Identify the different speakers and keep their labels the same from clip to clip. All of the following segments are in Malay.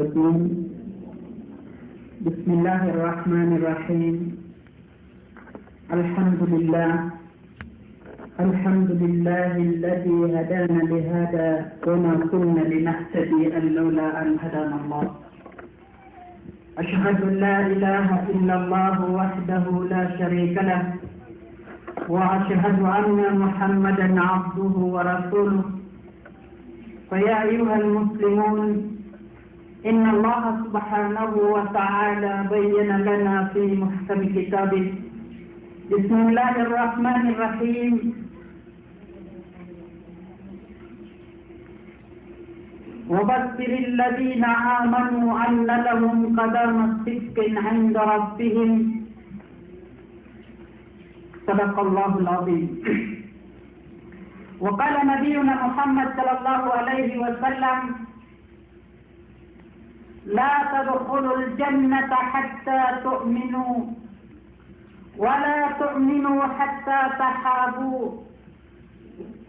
Speaker 1: الرجيم بسم الله الرحمن الرحيم الحمد لله الذي هدانا لهذا وما كنا لنهتدي لولا أن هدانا الله أشهد أن لا إله إلا الله وحده لا شريك له وأشهد أن محمدا عبده ورسوله فيا أيها المسلمون إن الله سبحانه وتعالى بين لنا في محكم كتابه بسم الله الرحمن الرحيم وبشر الذين آمنوا أن لهم قدم صدق عند ربهم صدق الله العظيم. وقال نبينا محمد صلى الله عليه وسلم لا تدخلوا الجنة حتى تؤمنوا ولا تؤمنوا حتى تحابوا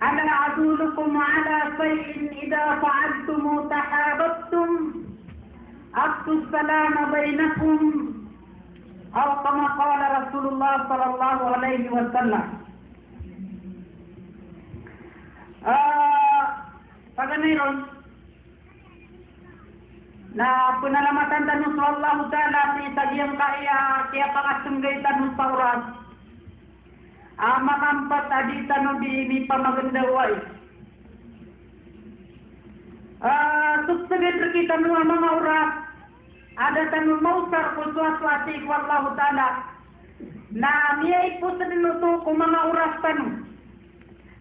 Speaker 1: ألا أدلكم على شيء إذا فعلتم تحاببتم أفشوا السلام بينكم أو كما قال رسول الله صلى الله عليه وسلم. Paganoon na penalamatan tanus Allah Ta'ala si sagyang kaya pangasunggay tanus Taurat makampat adi tanu di pamagandaway subsagay kita nung mga urat ada tanu mausar ko suaswati ko Allah Ta'ala na miyay po sa dinuto ko mga urat tanu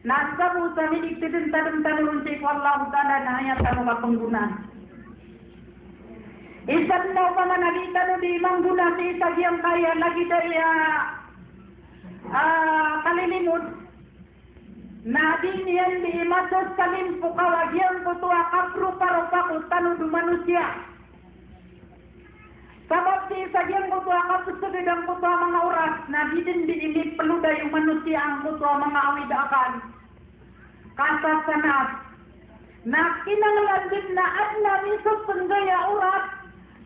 Speaker 1: nasa po sa miniktitin tanong si ko Allah Ta'ala na hayat tanu kapanggunan. Isang daw pa managita no di mangguna si sagyang kaya lagi daya kalilimod na din yan di masos kalimpo kawagyan ko to akapro parupa ko tano do manusia. Sabab si sagyang ko to akapusudidang ko to mga oras na din diinip peluda yung manusia ang ko to mga awidakan. Kasasanat na kinanglan din na at namisot penggaya oras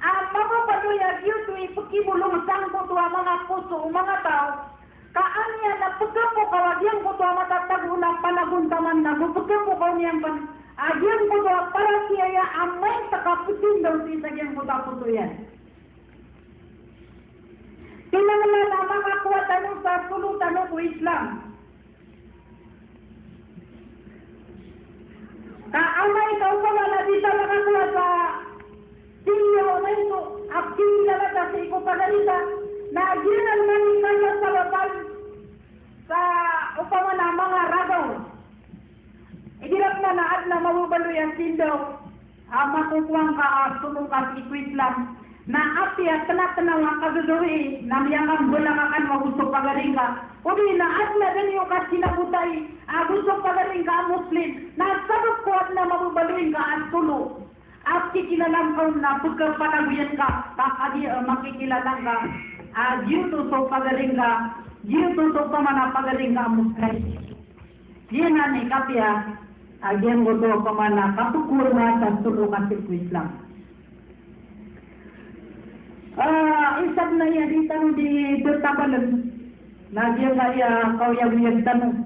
Speaker 1: mga panuyag yun ipagkibulong sang ko to mga puso mga tao kaanya na pagkam ko kawagyang ko to matatagulang panaguntaman na pagkam ko kanyang agyang ko to para siya amay takapusin daw si sagyang ko tapuso yan. Tinanglan na makakuha tanong sa sulutan ko Islam. Kaamay daw ko wala di sa makakuha sa Siyo nito, akili na kasi ko pagalita na aginan namin kayo sa labal sa upama na mga ragaw. Idirap na naat na mawubalo yan sindaw. Makukuwang ka sulong kasi Islam na api at tanatanaw ang kagagawin na miyangang bulangakan magusok pagaling ka. Uli na at na ganyo ka sinabutay gusok pagaling ka Muslim na sabot ko at na mawubaloin ka at sulo. At kikilalang ka na pagkapanaguyan ka, takadi makikilalang ka, dito so pagaling ka, dito so pamana pagaling ka Muslim. Diyan na ni kapya, agyan mo to pamana kapukur na sa sulo kasi ko Islam. Isab na yan, di tanong di bertabalan, na diyan kaya kauyag-uyag tanong.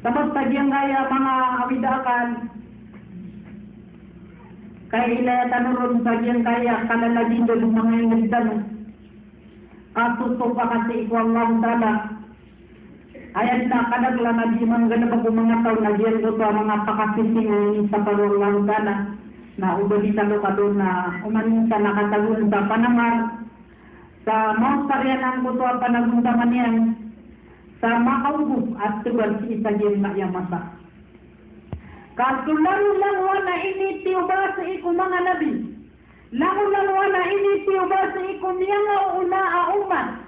Speaker 1: Tapos diyan kaya mga awidakan, kaya ilaya tanurun sa diyan kaya kalalagin doon mga inagdano. Kasuso pa kasi iko Allah Ta'ala. Ayan na kadagla na di manggana pa mga tao na diyan ko to mga pakasising sa parol Allah Ta'ala. Na ubali talo ka doon na umanin sa nakatagun sa Panamar. Sa Mount Sarianan ko to panaguntaman yan. Sa Makaubuk at tugal si isa diyan na yamasa. Kasularo-laro na ini tiuba sa iku mga nabi. Laro-laro na ini tiuba sa iku mga una umat.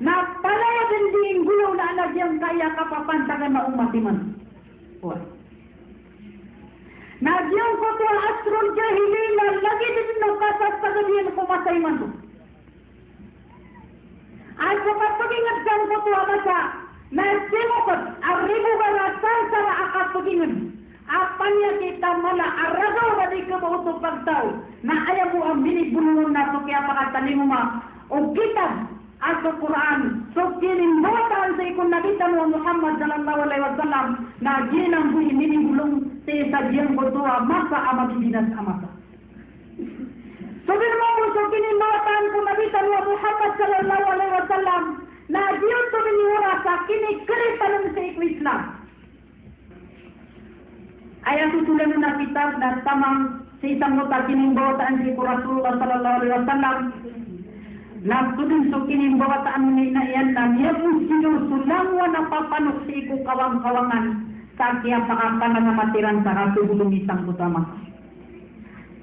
Speaker 1: Na palaya din diing gulo na alagyang kaya kapapantagan na umat iman. Nagyang ko to asrul jahilina lagi din no kasas pagadiyan ko masay man to. Ay kapag-ingat dyan ko to amasa na simukot ang ribu barasal sa akapagingan. apanya kita mana arado badi ka uto pagtaw na ayaw mo ang binibulungan na so kaya pakatanin mo o kitab atau Quran so kinimbotan sa ikon nabita mo Muhammad sallallahu alaihi wasallam na ginang buhi minibulong sa diyang botoa masa amabibinas amasa so mo so kinimbotan ko nabita mo Muhammad sallallahu alaihi wasallam na diyon to miniwara sa kinikritan sa ikon Islam ayat susulan na kitab na tamang sa isang mota kinimbotan si Rasulullah sallallahu alaihi wasallam na tudun so kinimbotan ni na yan na niya po sinusulang wa napapanok si iku kawang-kawangan sa kaya pakapanan na matiran sa katubulong isang utama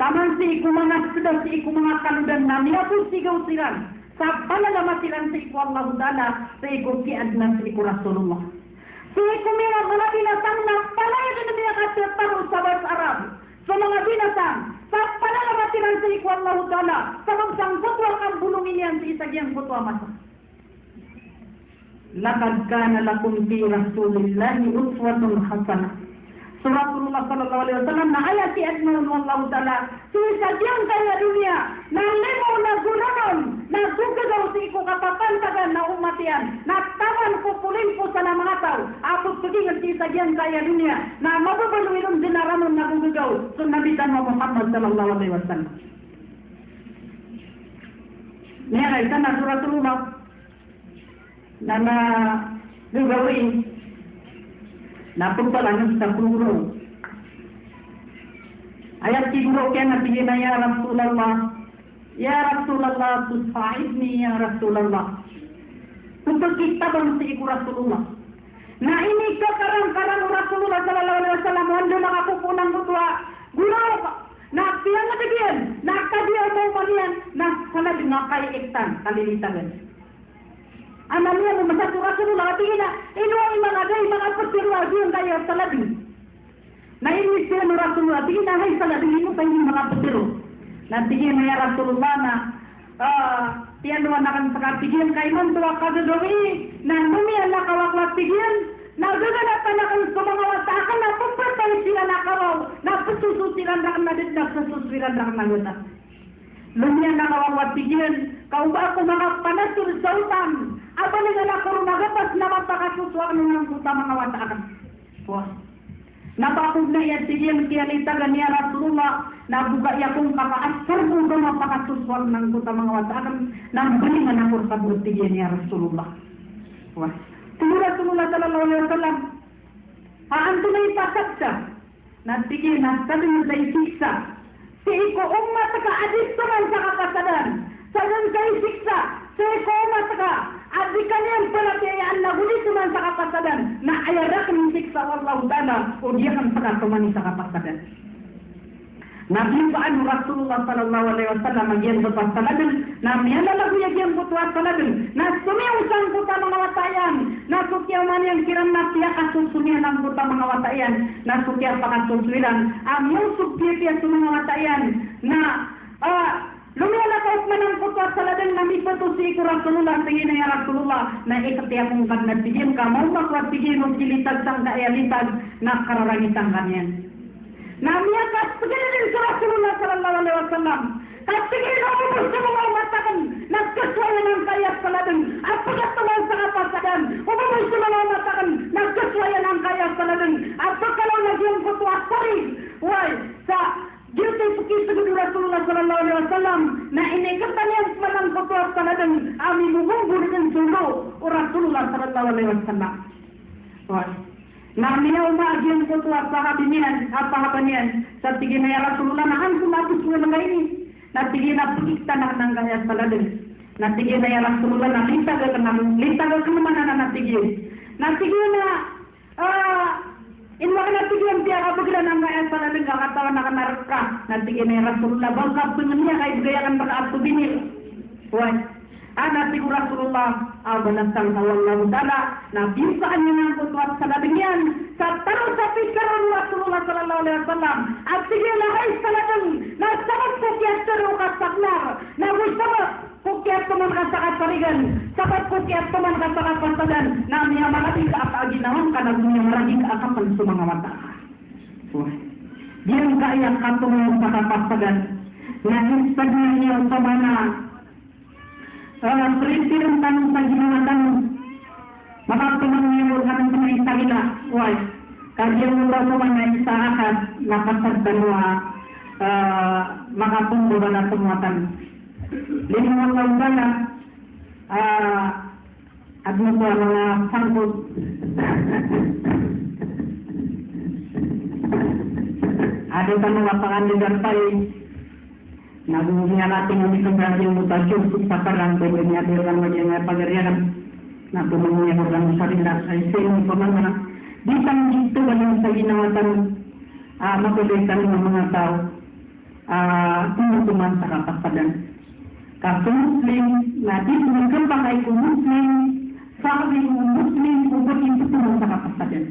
Speaker 1: tamang si iku mga sudah si iku mga kaludan na niya po sigaw silang sa panalamatiran sa iku Allah Ta'ala sa iku kiad na si iku Rasulullah si iku mga binatang na palaya din niya kataparo sa bahasa Arab sa mga binatang sa panalamatiran sa iku Allah Ta'ala sa magsang putwa kang bulungin yan sa isagyang putwa masa lakad kana lakum fi rasulillahi uswatun hasanah Rasulullah sallallahu alaihi wasallam na ayat si adna Allah Ta'ala sa isagyang kaya dunia na limo na gulanon na sugadaw sa iku kapapantagan na umatian na taman ko pulin po sa mga tao ako pagiging sa isagyang kaya dunia na mababaluin din na ramon na gugagaw so nabitan mo Muhammad sallallahu alaihi wasallam niya kay sana Rasulullah na gagawin napagpalangan sa puro ayat siguro kaya nabigyan na ya Rasulullah tusfa'idni ya Rasulullah untuk kita bang si iku Rasulullah na ini kekarang-karang Rasulullah sallallahu alaihi wasallam wando lang ako punang butwa gulaw na piyang nabigyan na kadiya mo manian na salag nga kay ektan kalilitagan Anamnya membaca Rasulullah tingina inuang mga pagsiruagi yung kaya salabi. Na ini siya ng Rasulullah tingina hay salabi mo pa yung mga pagsiru. Na tingin na Rasulullah na tiyan naman na kan pagkatigyan kay man tuwa kadagawi na numiyan na kawakwat tigyan na gaganapan na kan sa mga watakan na pagpatay sila na kawaw na pagsususilan na kan na din na pagsususilan na kan na gutas. Lumiyan na kawakwat tigyan kau ba ako mga panasul sa utang apa nila ko magapas na mapakasuswag ng puta mga watakan. Wah. Napakog na yan tigyan kialitagan niya Rasulullah na buga yakong kakaasar kung mapakasuswag ng puta mga watakan na balingan ako sa tigyan niya Rasulullah. Wah. Tuloy Rasulullah sallallahu alaihi wasallam aanto na ipasaksa na tigyan na sabi mo sa isiksa si iko umat ka adis naman sa kapasadan sa sa isiksa si iko umat ka Adikan yang pelatihan na gulit naman sa kapasadan na ayarak ng siksa Allah Ta'ala o diyakan sa katumani sa kapasadan. Nabiyaan Rasulullah sallallahu alaihi wasallam magian berpasaladan na miyalalagu yagian butuat saladan na sumiusang puta mga watayan na sukyaman yang kiram na siya kasusumian ang puta mga watayan na sukya pakasusuliran yung sukya sa mga watayan na Lumiyala ka manang putwa saladan na mipatusi ko Rasulullah tingin na Rasulullah na ikatiya kong kagnagtigin ka mau makwat tigin o silitag sang kaayalitag na kararangisang kanyan. Namiya ka pagkinin sa Rasulullah sallallahu alaihi wasallam katigin na mo sa mga matakan nagkaswaya ng kayat saladan at pagkatuwal sa kapasadan umumoy sa mga matakan nagkaswaya ng kayat saladan at pagkalaw na yung putwa sorry why sa Diyos ay pagkisagod Rasulullah sallallahu alaihi wasallam na inikatanyang malang pagkuwas talagang aming mungunggulit ng sulo o Rasulullah sallallahu alaihi wasallam. Na minaw maagyan pagkuwas sa habinian, niyan, sa tigin na Rasulullah na ang sumapos ko ng gaini, na tigin na pagkita na ng gaya talagang, na tigin na Rasulullah na lintagal ka naman na tigin. Na tigin na, Inwa na tigyan tiya ka pagla nang kaya sa laling kakatawan na kanarap ka. Natigyan na Rasulullah. Bangkap ko niya kay gayakan pag-ato binil. Why? Natigyan Rasulullah. Balasang Allah Ta'ala. Nabiyusaan niya ng putwat sa labing yan. Sa tanong sa pikaron Rasulullah sallallahu alaihi wasallam. At sige na ay sa labing. Nasabat ko kaya sa rukas saklar. Nagusabat. Kukyat teman kasakat parigan, sabat kukyat teman kasakat pasadan, na niya malaking kaapaginawan ka na niya maraming kaakapan sa mga mata.
Speaker 2: Diyan kaya katulong sa kapasagan na instagnan niyo sa mga presiden tanong sa ginawatan makatulong niyo ka ng mga itagila kaya mo daw mo na isa akad na pasagdan mo makatulong ba na tumatan linong mga ugala at mo po mga sangkot ada ka mga panganigan pa nagugunya natin ang isang yung mutasyon sa parang pwede niya dirang maging pagarihan na tumungin mo lang sa rin ay sino pa man di pang dito walang sa ginawatan makulitan ng mga tao tumutuman sa kapasagan kasi Muslim na di tumagkambang ay kung Muslim sabi kung Muslim kung ito tumungan sa kapasagan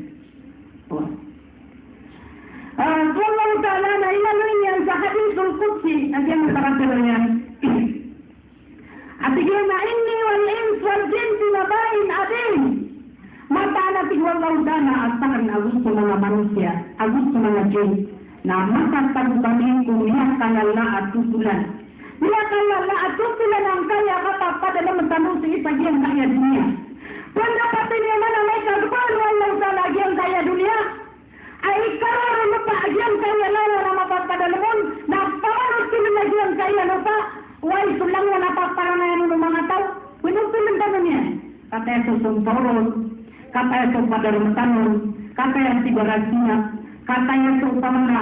Speaker 2: Allah Ta'ala na ilalawin yan sa Hadisul Qudsi ang yan ang karakter yan at sige na inni wal ins wal jin binabain adin mata natin Allah Ta'ala asakan agus sa mga manusia agus sa mga jin na makatagpanin kung niyakan Allah at tutulan niyakan Allah at tutulan ang kaya katapada na magtanong sa isagyan kaya dunia pendapatin niya man ang may kagpano Allah Ta'ala agyan kaya dunia ay karoon mo pa agyan kaya lalo na mapagpadalamon na pamanot sila agyan kaya no pa way sulang na napagparanayan ng mga tao pinagtulang tanong niya kataya susumporon kataya sumpadarumatanon kataya sigarasinya kataya supamana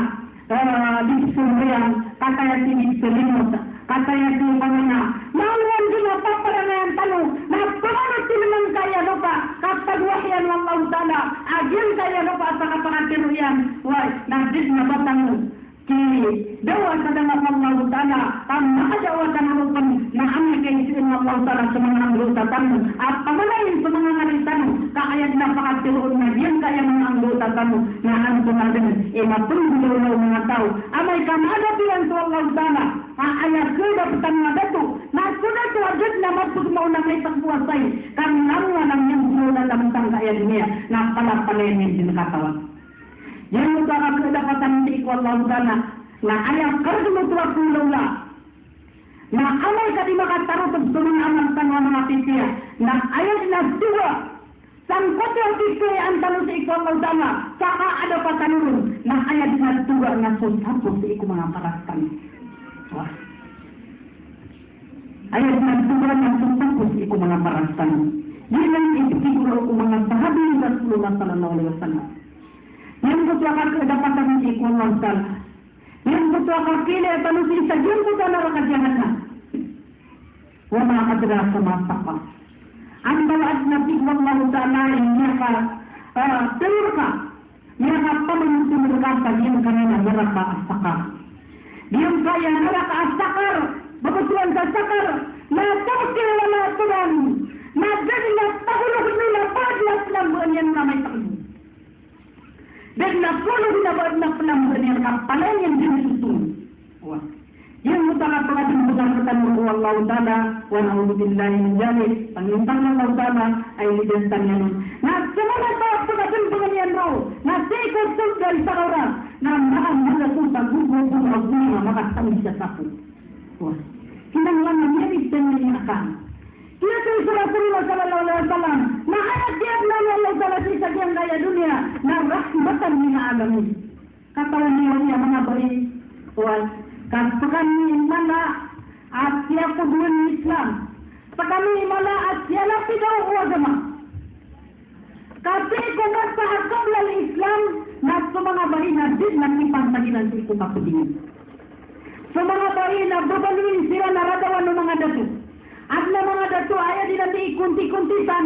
Speaker 2: disumriyan kataya sinisulimot kataya supamana maluan din napagparanayan tanong na pamanot sila ng kaya no pa kapagwahyan ng Allah Ta'ala agyan kaya no pa sa kapangatiruyan way nagdis na batang ki dawa sa dengan Allah Ta'ala ang nakadawa sa narupan na amay kayo sa Allah Ta'ala sa mga anggota tanong at pamalayin sa mga naritanong kaayad na pakatiruon na yan kaya mga anggota tanong na ang tumagan matulong ng mga tao amay kamadapian sa Allah Ta'ala ayat sudah petang datu na sudah tu ajud na magpugmaw na may pagbuwasay kanang ng yung mula lamang kaya dunia na palapanin din katawan yan mo ka kadapatan di ko Allah Ta'ala na ayat kardo mo tuwa kulawla na amay ka di makatarot sa mga amang tanwa mga titiya na ayat na tuwa sangkot yung titiya ang tanong sa iko Allah Ta'ala saka ada patanurun na ayat na tuwa na susapos sa iko mga parastan ayat na tuwa na susapos sa iko mga parastan yan ang ipisiguro ko mga sahabi ng Rasulullah sallallahu alaihi wasallam yang betul akan kedapatan di Allah Ta'ala yang betul akan kila tanusi sajun ko sa neraka jahanam wa ma adraka ma saqa anda nabi Allah Ta'ala niya ka terka niya ka pamanunod neraka pagyan kanina neraka as-saqar diyan kaya neraka as-saqar bagustuhan sa sakar na tawkil wala turan na dadila tahulog nila padlas lang buwan na may takbo dan napulog na ba na pelambuan yang kapalan yang disusung. Yang mutaka pengadil bukan wa Allah Ta'ala wa na'udzubillahi min dzalik. Pangintang Allah Ta'ala ay lidantan yan. Na semua tahu pengadil penganian roh. Na seikot dari seorang. Na mahan malakuta gugu aguma makasami sa sapu. Kinanglan na merit dan menyakan. Dia tu Rasulullah sallallahu alaihi wasallam. Na ayat dia na Allah Ta'ala sa yang kaya dunia na rahmatan min alamin. Katawan niya mga bari. Kami mana Asia kedua Islam. Kami mana Asia lebih jauh agama. Kasi kung sa qabla Islam na mga bari na din nakipang pagilan sa ito kapudingin. Sa mga bari na babaluin sila naradawan ng mga datu. At na mga datu ay di natin ikunti-kuntisan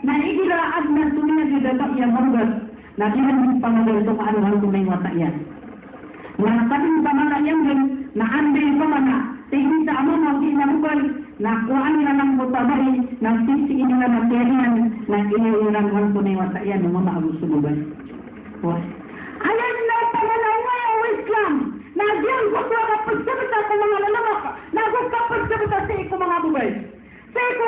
Speaker 2: na igiraad na tumiya di dapat yang hanggang na dihan pangagal ito kaanuhan tumay wata yan. Na sabing pamana yan din na andin pamana tingin sa ama mo di namukal na kuhaan na lang mutabay na sisi ini na materian na iniulang hang tumay wata yan ng mga agusuluban. Ayan na pamanawa ang Islam na diyan ko kapagsabuta sa mga lalamak na ko kapagsabuta sa iko mga bubay. Sa iko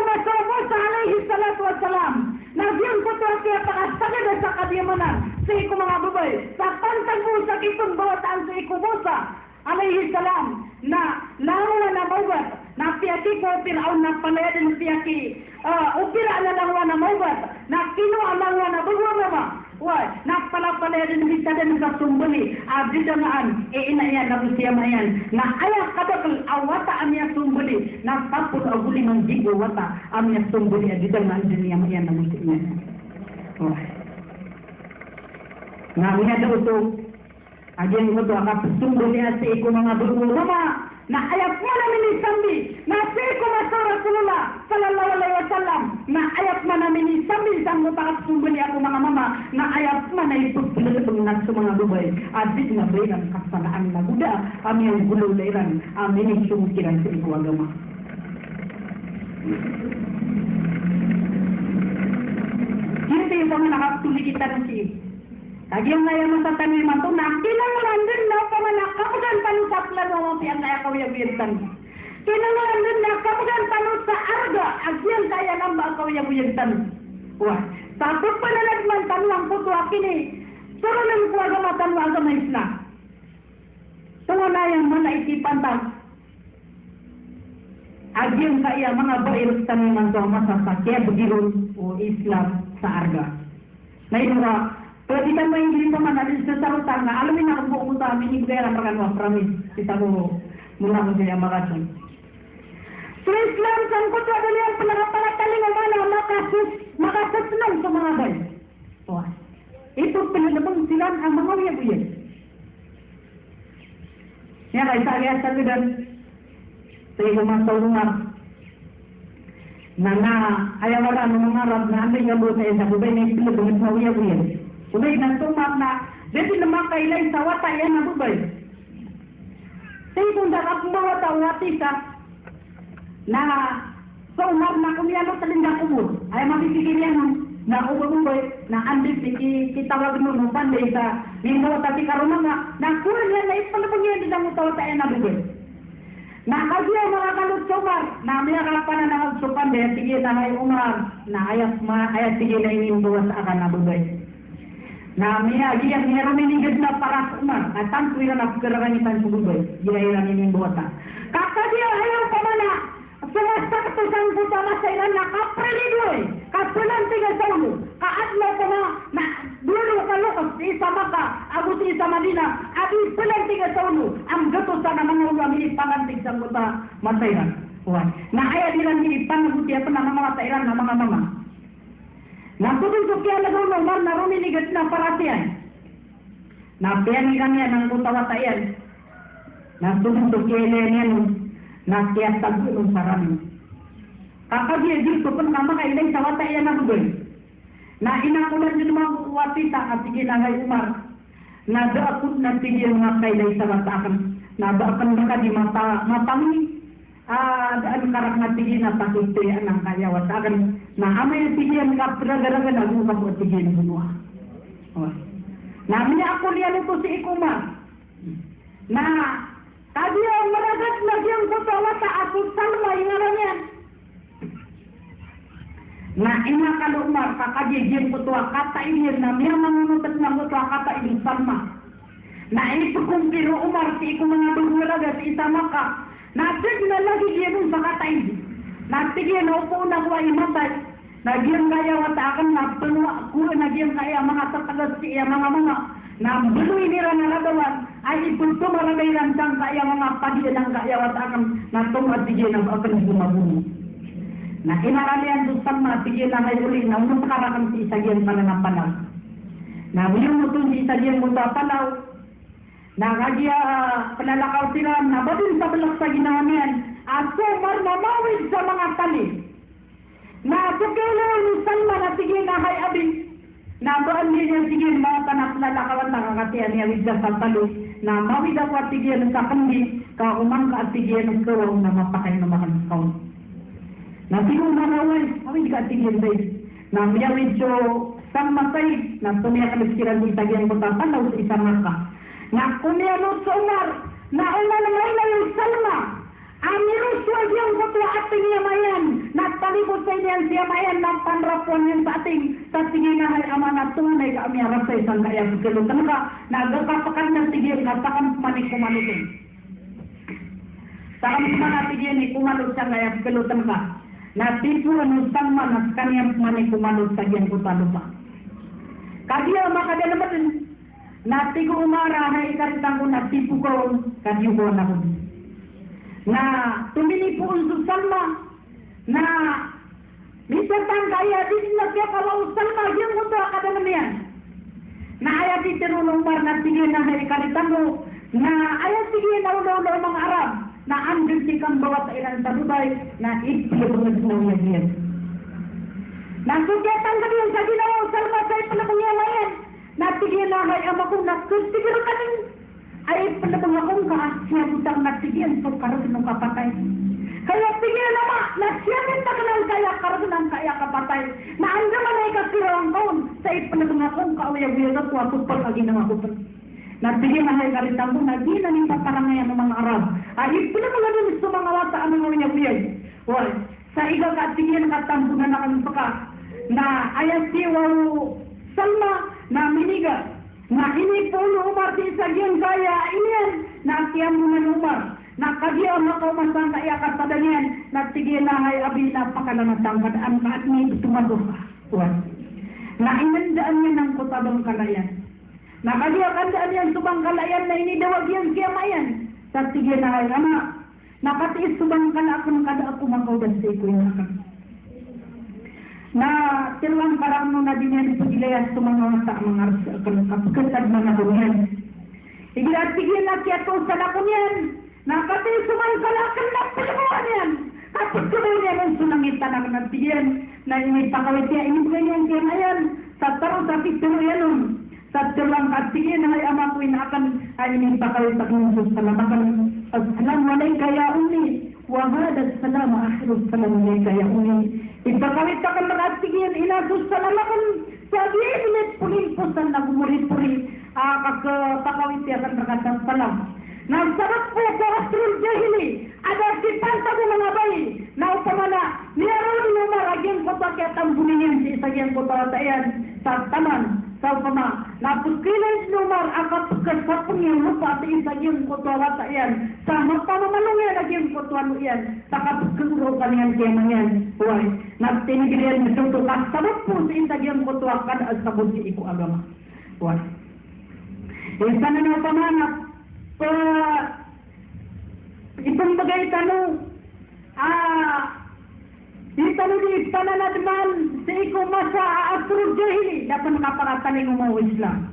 Speaker 2: Musa alaihi salatu wassalam na Nagyang ko to kaya pakasagad sa kadiamanan sa iku mga babay. Sa pantag mo sa kitong bawataan sa iku Musa alayhi salam na lawa na mawat na piyaki ko piraw na palayadan piyaki upira na lawa na mawat na kinuha lawa na bagwa wah na palayadan bisa dan sa sumbuli abdi dangaan inayan na siya mayan na ayak kadakal awata amya sumbuli na tapos aguli ng jigo wata amya sumbuli abdi dangaan dunia mayan na musiknya wah na niya daw ito agen mo to akap sumbuli asa iku mga berulama na ayat mana minisambi na siku masya Rasulullah sallallahu alaihi wasallam na ayat mana minisambi sang mutakap sumbuli ako mga mama na ayat mana itu pinagpunat sa mga bubay adit na bayang kasanaan na buda ami ang gululairan amin sumukiran sa iku agama kita yung mga nakaptuli kita ng si Kagiang ngaya masatani mantu nak kinangan din na pamanak kapudan panu sa plano mo pian ngaya kawiyabirtan. Kinangan din na kapudan panu sa arga agian kaya namba kawiyabirtan. Wah, tapos pananagman tanuang puto akini. Turunang ko agama tanu agama Islam. Tunganayang mana itipantang. Agian kaya mga bairus tanu mantu masasakya begirun o Islam sa arga. Na ito kalau kita main di rumah nanti sesarutan, nah alamin aku mau utama ini gaya rampakan wah pramis kita mau mula menjadi makasih. So Islam sangkut adalah yang penerapan tali mana maka senang sama abang. Wah itu penerapan silang amang ya bu ya. Ya kayak saya satu dan saya masuk rumah. Nana ayah orang mengarap nanti yang buat saya satu ini pilih dengan mau ya bu ya. Udah nantumak na, jadi lemak kailay sawata yan na bubay. Saya kung darap bawa tawati ka, na sa umar na kumiyano sa linda umur, ay mapipigil yan na umubay, na andip kitawag nun, panday sa lindaw tati karunang na kuhan yan na ipalapag yan din ang utawata yan na bubay. Na kagya mga kalut sa umar, na mayakapan na nangagsupan, dahil sige na ngay umar, na ayat sige na inimbawa sa akan na bubay. Na miya yang meron minigad na para umar at tantuiran na pagkaranitan sa bubay ginairan ini buwata kakadiya ayaw pa mana sumasakto sang putama sa ilan na kaprelidoy kapulan tiga sa ulo kaatla pa na dulo kalokos isa maka aguti isa madina adi pulan tiga sa ulo ang gato sa mga ulo amili pangantig sang puta masairan na ayaw nilang hindi pangaguti at na mga masairan na mga mama Natulog ko kaya nagawin umar na rumiligat na paratiyan. Napiyan kanya ng kutawatayan. Natulog ko kaya niyan na kaya tagulong sarami. Kakagya dito kung namakailay sa watayan na bugay. Na inakulan din mga watita at sige na ngay umar. Na daapot na sige mga kailay sa watakan. Na daapan baka di mapangi. Daan karak na tigil na pakituyan ang kaya watakan na amay tigil ka pera-gara na buka mo tigil semua. Namin ako liyan ito si Ikuma na tadi ang maragat na siyang kutawa sa asot salma yung aranyan na inakalumar kakagigil kutuwa kata ilir na miya mangunutat na kutuwa kata ilir salma na ito kung piro umar si Ikuma nga bugulaga si isa maka Natig na lagi gyanong sa katay. Natigyan na upo na kuwa imatay. Nagyang kaya watakan na penuwa kuwa nagyang kaya mga tatagas siya mga na beluy nila na radawan ay ipulto maragay rancang kaya mga pagyan kaya watakan na tumatigyan ang akan gumabuno. Na inaralian susang matigyan na kayo ulit na unang pakarakan si isagyan pananapanaw. Na yung mutong si isagyan mutapanaw na kagya penalakaw sila na badin sa balak sa ginamian at sumar mamawid sa mga tali na sukilo ni Salma na sige na hay abin na doon niya sige mga tanak lalakawan na kakatiyan niya widya sa tali na mawid ako at sige sa kandi ka umangka at sige ng kawang na mapakay na makanskaw na siguro maraway mawid ka at sige na miyawid so sang masay na tumiya kalisiran di tagyan ko tapalaw sa isang maka na kumiyano sa umar na umanamay na yung Salma ang niruswag yung kutuwa ating yamayan na palibot sa inyan siya mayan ng panrapuan yan sa ating tingin na ay amanat tunay kami arap sa isang kaya kelutan ka nagkakapakan na tigil kapakan manik kumalutin. Takam kumanatigyan ni kumalot sa kaya kelutan ka na tipuan usang manas kaniyang manik kumalot sa yan kutalupa. Kadiya makadalaman na tigo umara ay ikaritang ko na tipu ko kadiyo ko na ko. Na tumini po unsog salma na lisatan kaya din na kaya kalau salma yung mundo akadalaman yan. Na ayat itirulong par na sige na ay ikaritang ko na ayat sige na ulo mga Arab na andun sikang bawat ilang sabubay na itilungan na yan. Nasukyatan ka din sa ginawa salma sa ipalapangyawayan. Natigyan na ay ama ko nagsigil ka din. Ay palapang akong siya butang natigyan so karoon ng kapatay. Kaya tigyan nama na siya din takanang kaya karoon ng kaya kapatay. Na ang naman ay kasirang kaon sa ipalapang akong kaawaya-waya ko ako pag-aginawa ko. Natigyan na ay kalitang mo na di na ning paparangayan ng mga Arab. Ay ipalapang din sa mga wata ang mga awaya-waya. Well, sa iga katigyan katambunan na kami paka na ayat siwaw salma na miniga na ini puno umar di sagyang kaya inian na tiyam mo umar na kagya makaumasan kaya katadanian na tigyan na ay abi na pakalanatang kadaan kaat ni tumadoka na inandaan niya ng kutabang kalayan na kagya kandaan yan subang kalayan na inidawag yan siya mayan sa tigyan na ay ama nakatiis subang kalakon kada ako makaudan sa iko'y nakam na tilang parang nung nadinyan po ilayas tumanga sa mga kapagkasad mga bunyan. Igilatigyan na siya to sa lakon yan. Nakati sumangkalakan na palamuan yan. Kapag tuloy niya ng sunangita na nagtigyan na may pakawit niya. Inibigay niya siya ngayon sa taro sa pituro yan nun. Sa tilang katigyan na ay ama ko inaakan ay may pakawit sa kong sa labakan. Assalamualaikum ya umi. Wahada salam akhirus salam alayka ya umi. Ipakawit ka kang nakatigyan, inasus sa lamakon, sabi ilit pulimpusan na gumuri-puri, pakawit ya kang nakatang salam. Nagsarap po ko astrul jahili, ada si panta ko mga bayi, na upamana, niyaroon mo maragyan ko pa kaya tambunin si isagyan ko tayan sa taman, sa upama, napuskilan lumar akat kasapong yung lupa at isagyan ko tayan, sa magpamamalungyan agyan ko tuwano yan, sa kapagkuro kanyan kaya yan, huwag. Nagtinigirian na ito sabot po sa intagyan ko tuwakan at sabot si iku agama. Huwag. Isa na nga pamanap, itong bagay tanong, itanong di pananadman sa iku masa astrul jahili, dapat nakaparataling umaw Islam.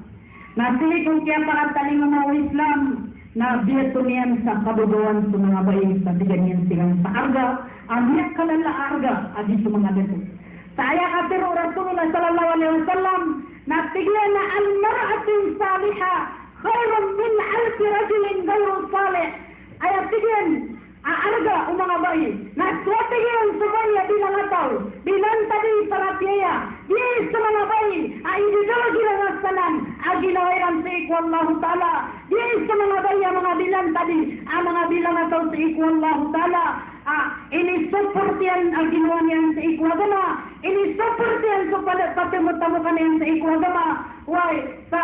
Speaker 2: Na sa iku kaya parataling umaw Islam, na biyato niyan sa kabuduan sa mga bayi sa biganyan silang sa arga, ang biyak kalala arga, adi sa mga dito. Sa ayat katiro Rasulullah sallallahu alaihi wasallam, na tigyan na al-mar'atin salihah, khairun min alfi rajulin ghayrun salih. Ayat tigyan, arga o mga bayi, na tigyan sumaya bilang ataw, bilang tadi para piyaya, di sa mga bayi, ay ideologi lang ang salan, aginawiran sa iku Allah Ta'ala, di sa mga bayi, mga bilang tadi, ang mga bilang ataw sa iku Allah Ta'ala, ini sepertian ang ginawa niyan sa iku agama, ini sepertian sa patimutamukan niyan sa iku agama, why, sa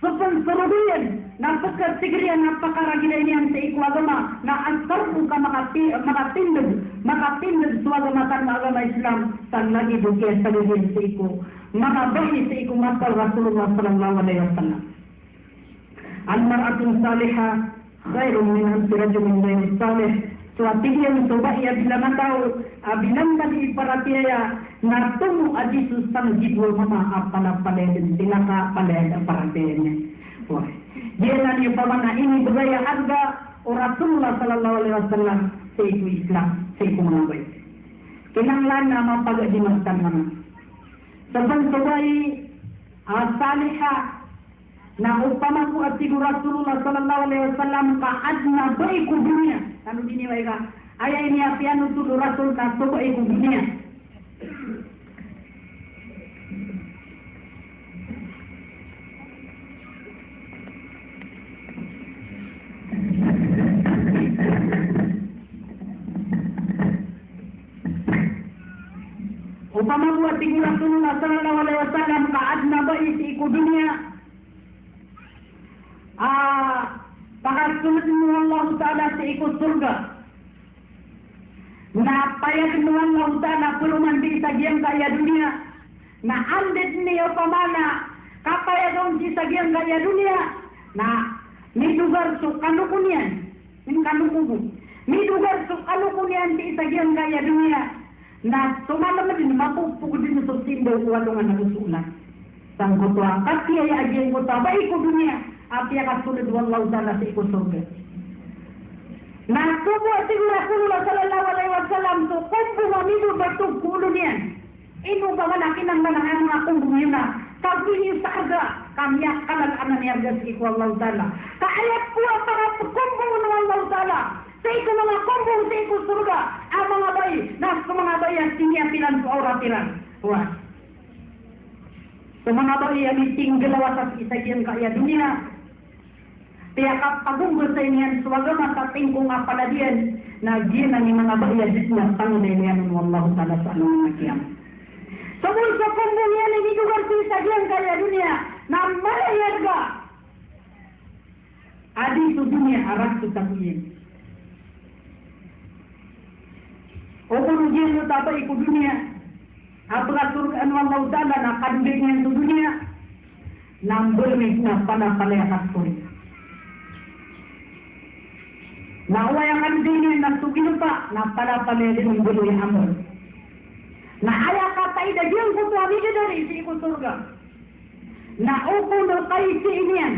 Speaker 2: suruduyan, napagkasigriyan, napakaragilay niyan sa iku agama, na ang sarpo ka makatindog sa agama kan agama Islam, sa lagi bukya sa lagyan sa iku, mga bayi sa iku masal Rasulullah sallallahu alaihi wasallam. Al-mar'atun salihah, khairun min alfi rajulin ghayrun salih. Suatigyan soba iya bilang tahu, bilang tadi iparatiaya na tumu adi susang jibul mama apala palen dilaka palen aparatianya. Wah, dia ni pamana ini budaya harga Rasulullah sallallahu alaihi wasallam seiku Islam seiku manabai. Kinanglan nama pagak dimaskan mana. Sebab sobai salihah na upama ko at sigur Rasulullah sallallahu alaihi wasallam ka adna baiku dunia. Lalu ini mereka ayah ini apian untuk Rasul ka so baiku dunia. Upama buat tinggi Rasulullah sallallahu alaihi wasallam kaadna bayi si iku dunia. Pakasunod mo Allah Ta'ala si iku surga. Na payag mo Allah Ta'ala puluman di sagyang kaya dunia. Na andit niyo pamana kapayagong di sagyang kaya dunia. Na midugar su kanukunian. Midugar su kanukunian di sagyang kaya dunia. Na sumalam din mapupugod din sa simbol walungan na usulan. Sang kutwa kasi ay agyang kutwa baik ko dunia. Api akan sulit wallahu ta'ala sa iku surga. Na tubuh siguro Rasulullah sallallahu alaihi wasallam to kumbu mamidu bertug kulo niyan. Inu ba nakin ang mga kumbu niya na pagpili sa aga kamyak kanan anan yarda sa iku wallahu ta'ala. Kaayat po para kumbu ng wallahu ta'ala. Sa iku mga kumbu sa iku surga ang mga bayi na sa mga bayi ang siniapilan sa auratilan. Wah. Sa mga bayi ang itinggalawa sa isagyan kaya dunia. Tiyak pagunggol sa inyan swagama sa tingkong apaladian na gina ni mga bayadit na pangunayaan ng Allah Ta'ala sa anong nakiyam. Sabul sa kumbunyan ni Hidugar si Sagyan kaya dunia na malayad ka. Adi sa dunia arak sa tapuyin. O kurugyan mo tapa iku dunia. Apakah surgaan ng Allah Ta'ala na kanbigyan sa dunia nang bermig na panapalayakas ko rin. Nawayangan din ng tugin pa na pala din ng gulo yung amor. Na ayaw ka tayo na diyang kutuwa nito dari si iku surga. Na upo no kayo si iniyan.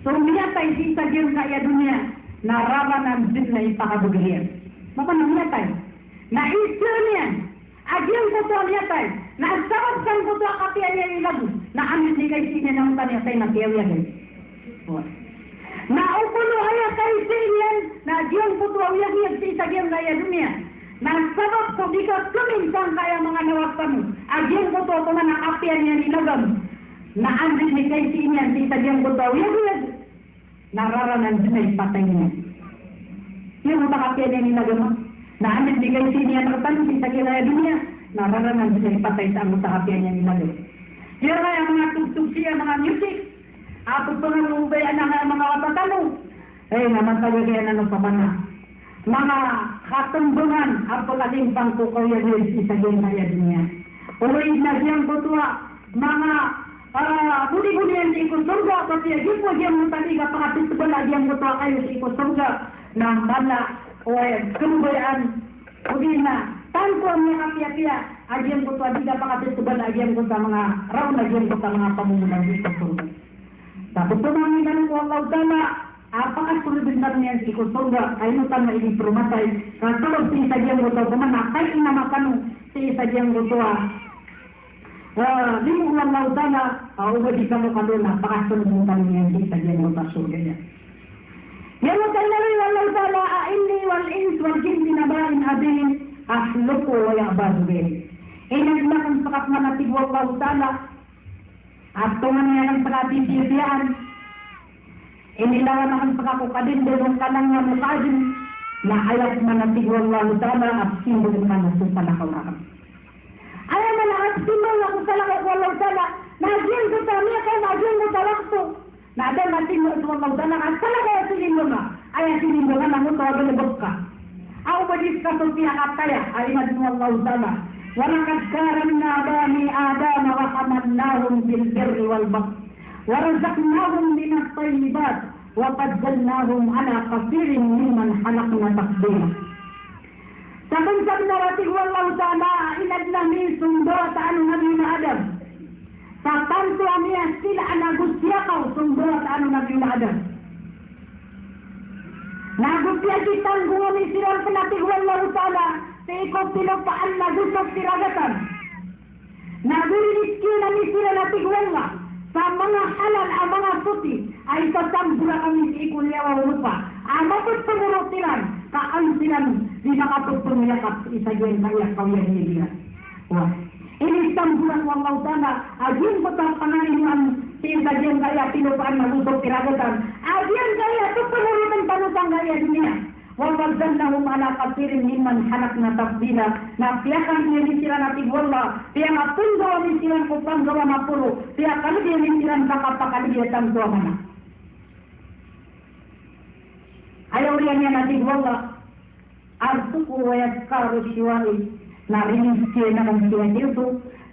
Speaker 2: Sumiyatay si sa diyang kaya dunia na rabanan din na ipakabugihan. Mapanamiyatay. Na isyo niyan. Agyang kutuwa niyatay. Na ang sarap sang kutuwa kapiyan niya ilago. Na amin ni kayo si iniyan ang taniyatay na kiyawiyan. Na upulo aya kay sinian na diyang putuaw yag si sagyang kaya dunia. Na sabab ko di ka kuminsang kaya mga nawagpan mo. Agyang putuaw ko na nakapian niya nilagam. Na andin ni kay sinian si sagyang putuaw yag. Nararanan din ay patay niya. Yung makapian niya nilagam mo. Na andin ni kay sinian nakapan si sagyang kaya dunia. Nararanan din ay patay sa ang makapian niya nilagam. Yung kaya mga tugtug siya mga music. Ako po nang ubayan na mga katatalo. Naman talaga yan ano pa man na. Mga katumbungan, ako kasing pangkukaw yan yung isagin kaya din niya. Uwi na siyang kutuwa, mga budi-budi yan sa ikot surga, kasi yung po siyang mutaliga, pakatitubal na siyang kutuwa kayo sa ikot surga, na bala, o kumbayaan, uli na, tanto ang mga kapiya-piya, agyang kutuwa, di ka pakatitubal na agyang kutuwa, mga raw na agyang kutuwa, mga pamumulang sa ikot surga. Tapos tumangin ka ng Allah Ta'ala, apakasunod din natin yan si Kusurga, kainutan na ibig perumatay, katulog si isa diyang guto, kumanakay inamakano si isa diyang guto. Limong Allah Ta'ala, ubadi ka mo kanuna, apakasunod mo natin yan si isa diyang guto, surga yan. Yan mo tayo namin Allah Ta'ala, inni wal ins wal jin binabain abin, ahluko wa ya'badu bin. Inaglakan pakat manatib Allah Ta'ala, at tungan niya ng pagkatitiyaan, inilawan ang pagkakukadin doon ka lang nga mukadin, na ayat manatig wallahu ta'ala at simbol ka na sa palakawakan. Ayaw na at simbol na kung salakot wallahu ta'ala, nagyan ko tamiya kayo, nagyan ko talakto, na ada natin mo ito wallahu ta'ala, at salakot at silimbol na, ay silimbol na mo tawagalabot ka. Ako ba dis ka sa tiyakat kaya, ay natin wallahu ta'ala, ولقد كرمنا بني آدم وحملناهم في البر والبحر ورزقناهم من الطيبات وفضلناهم على كثير ممن خلقنا تفضيلا. Saben-saben narati Allah Ta'ala inad namin sundo at ano Nabi Adam. Sa tanto amiyah sila nagusya ka sundo at ano Nabi Adam. Nagusya kitang gumami sila penatih Allah Ta'ala. Sa ikot pinagpaan na gusok siragatan. Nagulitki na ni sila na tigwala. Sa mga halal ang mga puti ay sasambula kami sa ikulyawa lupa. Ang matutulog silan, kaan silan, di nakatutuliyakap isa yun kayak kawiyah niya. Ini sambulan Allah Ta'ala, agin ko sa pangaliman sa kaya pinupaan na gusok siragatan. Agin kaya tutulutan panutang kaya dunia. wa faddalnahum ala katsirin mimman halakna tafdila. Na piakan dia misiran ati walla dia ngapun gawa misiran kupang gawa mapuru dia kali dia misiran kakapakali dia tantua mana ayaw riyan yan ati walla artuku wa yaskaru shiwali na riniskin na kang siya nito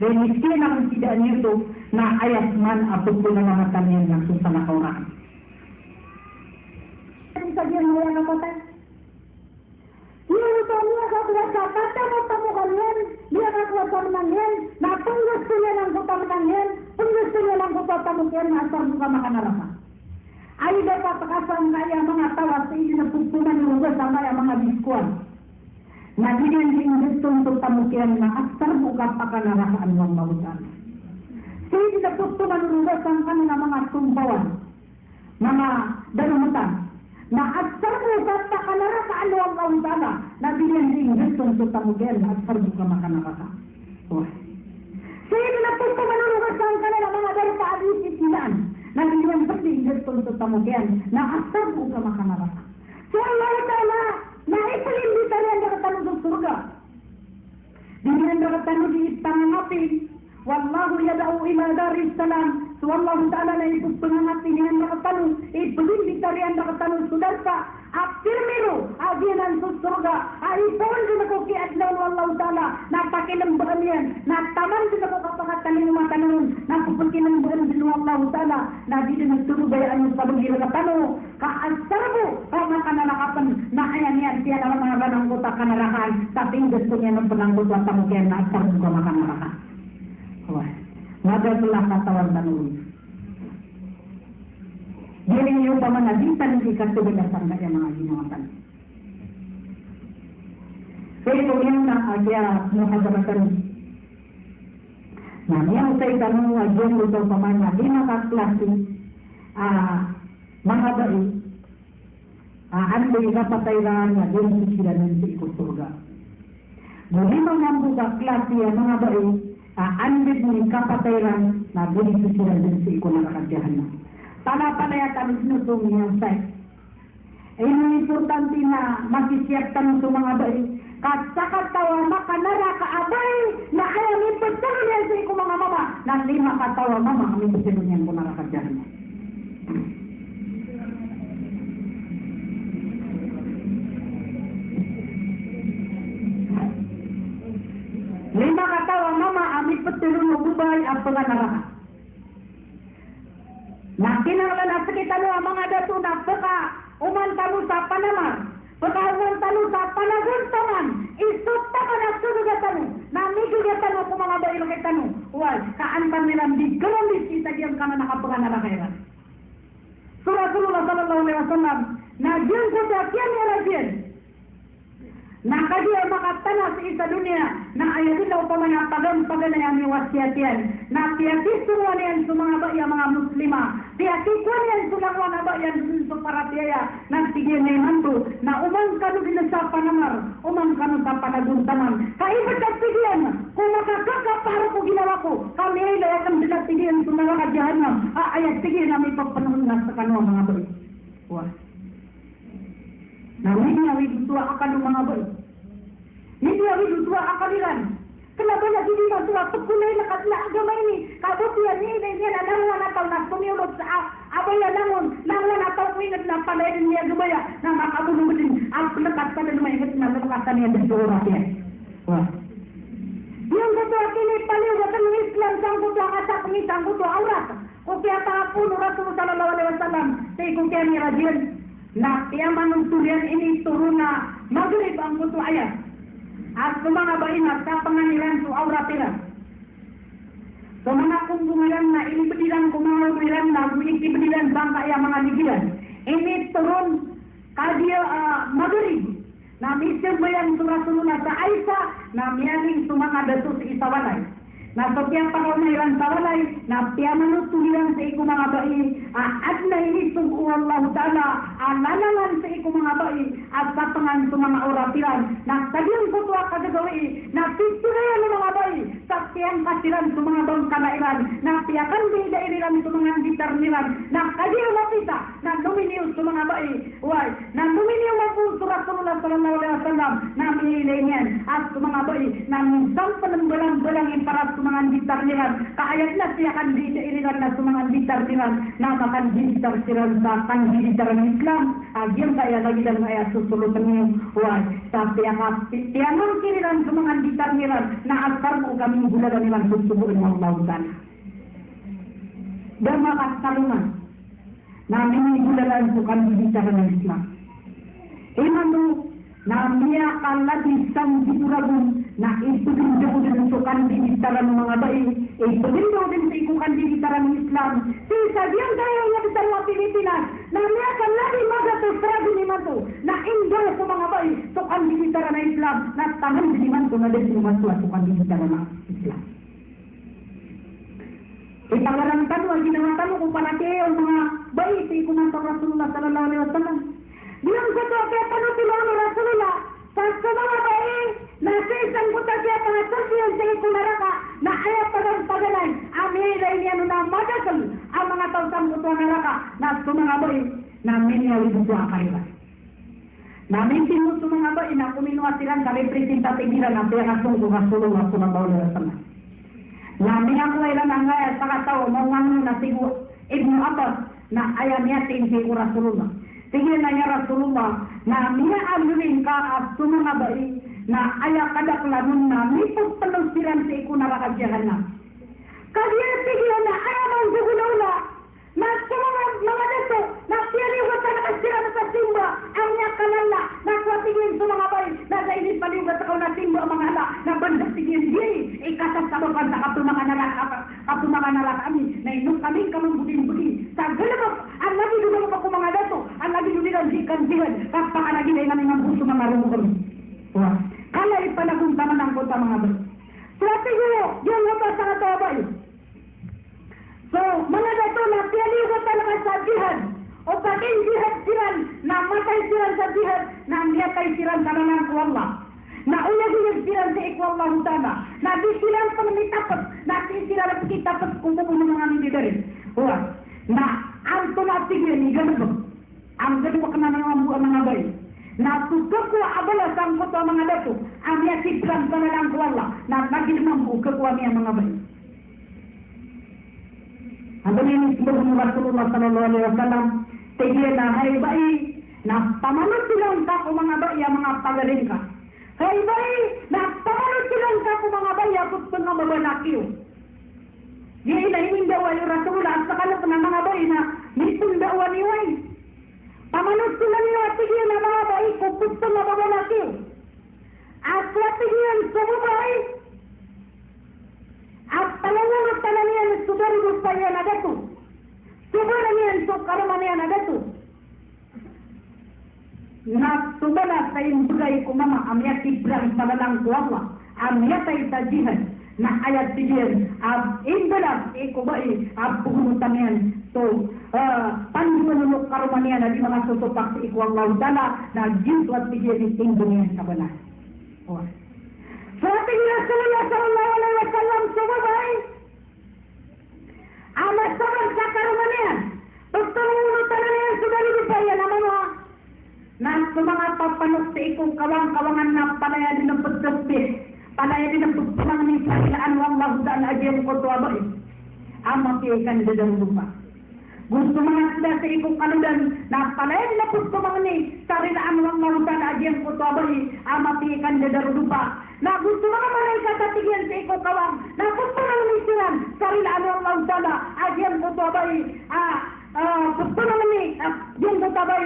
Speaker 2: riniskin na kang siya nito na ayat man abot ko na mga tanyan ng susana kauraan.
Speaker 1: Sabihan mo yan ako tayo. Ito niya kakulat sa mo kanyan, niya kakulat sa manangyan, na kung gusto niya lang ko pamanangyan, kung gusto niya lang ko pamanangyan, nasar mo ka makanarama. Ay dapat pakasang kaya mga tawas sa hindi na pagpunan ng lugar sa kaya mga biskuan. Na diyan din gusto untuk pamukyan na asar mo ka pakanarasaan ng mautan. Sa hindi na pagpunan ng lugar sa kanila mga tumbawan, mga dalumutan, na asar mo ka pakanarasaan ng mautan na diyan din gusto untuk pamukyan na asar mo ka makanarasaan. Sa hindi na pagpunan ng lugar sa kanila mga dalumutan, na diyan pati gusto untuk pamukyan na asar mo ka makanarasaan. So Allah Ta'ala na ipalimbita riyan na katanong sa surga. Diyan na katanong di itanganapin. Wallahu yada'u ila daris salam. So Allah Ta'ala na ipagpanganapin diyan na katanong. Ipalimbita riyan na katanong sudarsa. Afirmero, agianan sa surga. Aipon din ako kiadlaw ng Allah Ta'ala. Napakinambaan yan. Nataman din ako kapakataling matanong. Napakinambaan din ng Allah Ta'ala. Na di din nagturubayaan yung sabagin na katanong. Kaasar mo, kaya kanalakapan na ayan yan. Siya naman mga ganang kuta kanalakan. Tapi gusto niya ng pananggot at tamukyan na asar mo ka makanalakan. Magagalah katawan tanong. Jadi yung pamanagitan di katubigasan na yung mga ginawatan. So ito yung nakagya muhagabatan. Nah, yang saya tanong ajan ito pamana, di makaklase mga bayi, ano yung kapatayran na doon sila ng ikot surga. Muli mga buka klase mga bayi, ano yung kapatayran na doon sila ng ikot na kakadyahan na. Pala-palayatan sinusong niyang say. Ini importante na masisiyak tanong sa mga bayi. Kasakatawa makanara kaabay na ayaw ipagtalo niya sa iko mga mama. Na lima katawa mama kami ipagtalo niyan kung nakakadyahan niya. Lima katawa mama kami ipagtalo ng bubay at panganarahan. Nakinanglan na sa kita ang mga dato na pagka umantalo sa Panama, pagka umantalo sa panaguntaman, isupta ka na sunugatan mo, namigugatan mo kung mga bailo kay tanong, wal, kaantan nilang di galang kita diyang ka na nakapaga na nakairan. So Rasulullah sallallahu alaihi wasallam, na diyan ko sa kiyan ni Rajin, na kadiya makatana sa isa dunia, na ayaw nila upamanya pagan-pagan na wasiatian, na tiyakisuwa niyan sa mga baya mga muslima, tiyakikuan niyan sa mga bayan sa paratiyaya, na sige na manto, na umang kano din sa panamar, umang kano sa panaguntaman, kaibat at sigiyan, kung makakakaparo ko ginawa ko, kami ay layakan din at sigiyan sa mga kadyahanam, ayat sige na may pagpanahon na sa kano mga baya. Wah. Nah, ini awit dua akan mga boy. Ini awit dua akaliran. Kenapa lagi di dua pekulay na katla agama ini? Kabutian ini dia nangwan atau nak tumiulog sa abaya nangwan atau ingat na palayan niya gumaya na makabulong din ang pelekat pa na maingat na nakatan niya sa oras niya. Wah. Yung betul kini paliwatan ng Islam sang kutu atak ni sang kutu aurat. Kung kaya tapon Rasulullah sallallahu alaihi wasallam, say kung kaya ni Rajin na tiyaman ng tulian ini turun na maghrib ang kutu ayat at mga bainat sa panganiran su auratira so mga kumbungan na inibedilan kumahumiran na inibedilan bangka yang mga ligilan ini turun kadia maghrib na misyon bayan su Rasulullah sa Aisyah na miyaning su mga dato sa isawalay na setiap pangaumiran sawalay na tiyaman tulian sa iku mga bayi at na ini sungguh Allah Ta'ala alalangan sa iku mga bayi at sa
Speaker 2: kakulangan sa mga oratiran na sabihan ko tuwa kagagawi na titirayan ng mga bay sa tiyang kasiran sa mga bang kalairan na tiyakan di dairiran sa mga gitarniran na kadiyo mapita na luminiw sa mga bay na luminiw po sa Rasulullah sallallahu alaihi wasallam na minilay niyan at sa mga bay na minsan panambalang-balangin para sa mga gitarniran kaayat na tiyakan di dairiran na sa mga gitarniran na makan gitar siran sa kandiditar ng Islam agyang kaya lagi dan kaya susulutan niyo tapi tiyanang kiriran sa mga gitarniran na asar mo kami bulagan nilang susuburin ng Allah Ta'ala dan makasalungan na minibulagan sa kandiditar ng Islam imano na miyakan lagi sang dituragun na itugin daw din sa kandiditaran ng mga bayi itugin daw din sa ikong kandiditaran ng Islam sa diyan kayo nga sa mga Pilipinas na miyakan lagi magato ni manto na indaw sa mga bayi sa kandiditaran ng Islam na tahan ni manto na din sumaswa sa kandiditaran ng Islam ipangarantan mo ginawa mo kung palaki ang mga bayi sa ikong Rasulullah sallallahu alaihi wasallam bilang sa to kaya panutulang ni Rasulullah sa mga bayi na sa isang buta siya pangasabihan sa ikong naraka na ayaw pagagalan amilay niya na madasal ang mga tausang buto naraka na sa mga bayi na minyaw buto akariba namin sinmo sa mga bayi na kuminuwa silang sa representative nila na pinasong sa Rasulullah sallallahu alaihi wasallam namin ako ay lang ang sa katao mawang na sigo Ibn Abbas na ayaw niya tingin ko Rasulullah sige na niya Rasulullah na minaalurin ka at mga bayi na ayaw kadaklanon na mitong palusiran sa iku narakadyahan na kaya sige na ayaw mong dugulaula na sa mga dato na piyaliwat na nakasiran sa simba ang niya kalala na kwatigin sa mga bayi na sa init paliwat ako na simba ang mga hala na bandas tigin di ikasasabakan sa kapumanga nalaka kami na inong kami kamang budin-budin sa galabak ang lagi dudang ako mga dato ang lagi duligan jikan-jikan kapakanagilay namin ang buso mga rungo kami kalay palagunta man ang kota mga bayi swati yung wata sa katawa bayi so mga dato na piyaliwat talaga sa jihad o paging jihad siran na matay siran sa jihad na miyatay siran sa nanang ko Allah na uyag-uyag siran sa ikwa Allah Ta'ala na di silang pangmitapot na di silang pagkitapot kung pupuno mga nilidarin na ang tunatigyan ni ganun ang ganun ka na ng mga bayi na tutok ko abala sa ang koto mga dato ang yasipran sa nanang ko Allah na nagilmambu kakuha niya mga bayi ang ganun yung Rasulullah sallallahu alaihi wasallam tigyan na hay bayi na pamanot silang ka kung mga bayi ang mga pagaling ka hay bayi na pamanot silang ka kung mga bayi akot pa nga mabalakyo di na hinindawa yung Rasulullah at sakalap ng mga bayi na nitundawa niway pamanot sila niyo at tigyan na mga bayi kung gusto nga mabalakyo at tigyan sa mga bayi at talawang talanian sudah gusto niya na gato sudah niyan so karuman niya na gato na subala sa imbugay ko mama amya tibrang palalang ko Allah amya tayo sa jihad na ayat tiyan ab imbalag ko ba ab puhunutan yan so panunulok karuman niya na di mga susupak sa ikwang laudala na jinto at tiyan itingbong yan sa balas sa ating Rasulullah sallallahu alaihi wasallam sumabay ang masaman sa karuman yan pagtulungutan na yan sudah ligupaya naman na sa mga papanok sa ikong kawang-kawangan na palaya din ang pagkasbih palaya din ang pagpunang ni Pailaan wang magdaan adyang ko ito abay ang makiikan dadang lupa gusto mga sila sa ikong kanudan na palaya din ang pagpunang ni Pailaan wang magdaan adyang ko ito abay ang makiikan dadang lupa na gusto mga malaikat at tigyan sa ikong kawang na pagpunang ni Siran Pailaan wang magdaan adyang ko ito abay pagpunang ni yung kutabay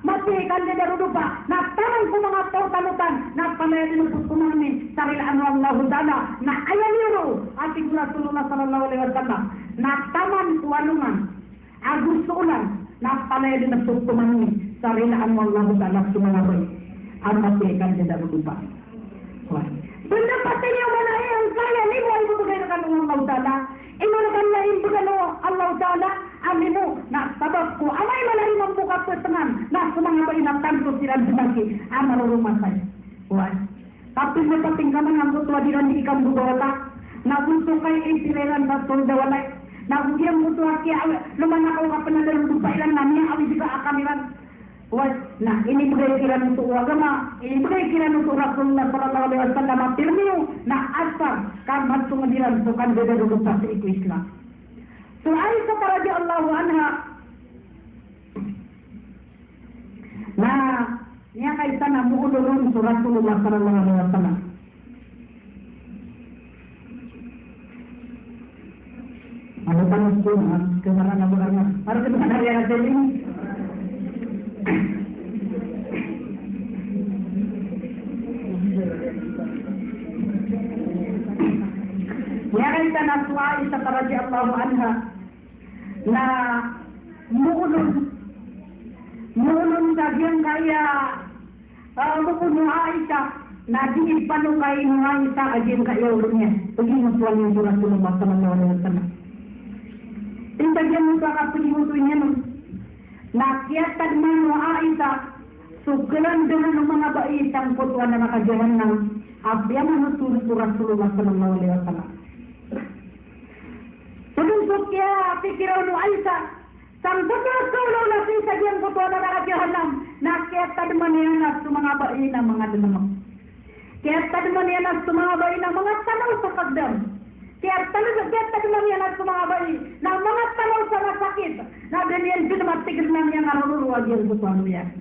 Speaker 2: makiikan dadang lupa na tanang ko mga tautanutan na palaya din ang pagpunang ni Pailaan wang magdaan na ayan yun ating Rasulullah sallallahu alaihi wasallam na taman tuwanungan gusto ulan na palaya din ang pagpunang ni Pailaan wang magdaan sumangabay ang makiikan dadang lupa benda pati niyo mana yang kaya ni mo ibutugay na kanong Allah Ta'ala imo na kanlain bugalo Allah Ta'ala Aminu na sababku amay malari membuka pesengan na sumanga bainatan ko silang dumaki amal rumah saya. Wah. Tapi seperti kaman ang tua diran di ikam dudawata na gusto kay isileran sa soldawalay na bugyan mo tua kaya lumanakaw ka panadalang dupailan namin awi juga akamiran. Wah, nah ini berkaitan untuk agama, ini berkaitan untuk Rasulullah Sallallahu Alaihi Wasallam. Firmiu, nah asal kan masuk ngadilan bukan beda dulu pasti itu Islam. So Aisyah radhiyallahu anha, nah yang Aisyah namu ulun Rasulullah Sallallahu Alaihi Wasallam. Ada panas pun, kemarin abu karena harus kita hari ada ini. Ya kita naswa Aisyah radhiyallahu anha na mulun sabihan kaya bukunya Aisyah na di panukai Aisyah ajen kaya ulunnya pergi musuhan yang Rasulullah sallallahu alaihi wasallam. Intajan musuh pergi musuhnya na kiatan manu Aisyah sugelan dengan mga baitang putuan na nakajahanam abya manusul Rasulullah sallallahu alaihi wasallam. Tudungsok kaya pikiran mo Aisyah sang betul kaulau nasi sajian putuan na nakajahanam na kiatan manianas sa mga baitang mga demam. Kiatan manianas sa mga baitang mga tanaw sa kagdam. Kaya talaga yan at sumabay na mga tanaw sa masakit na ganyan pinamatigil na niya naruruwag yung butuan yan.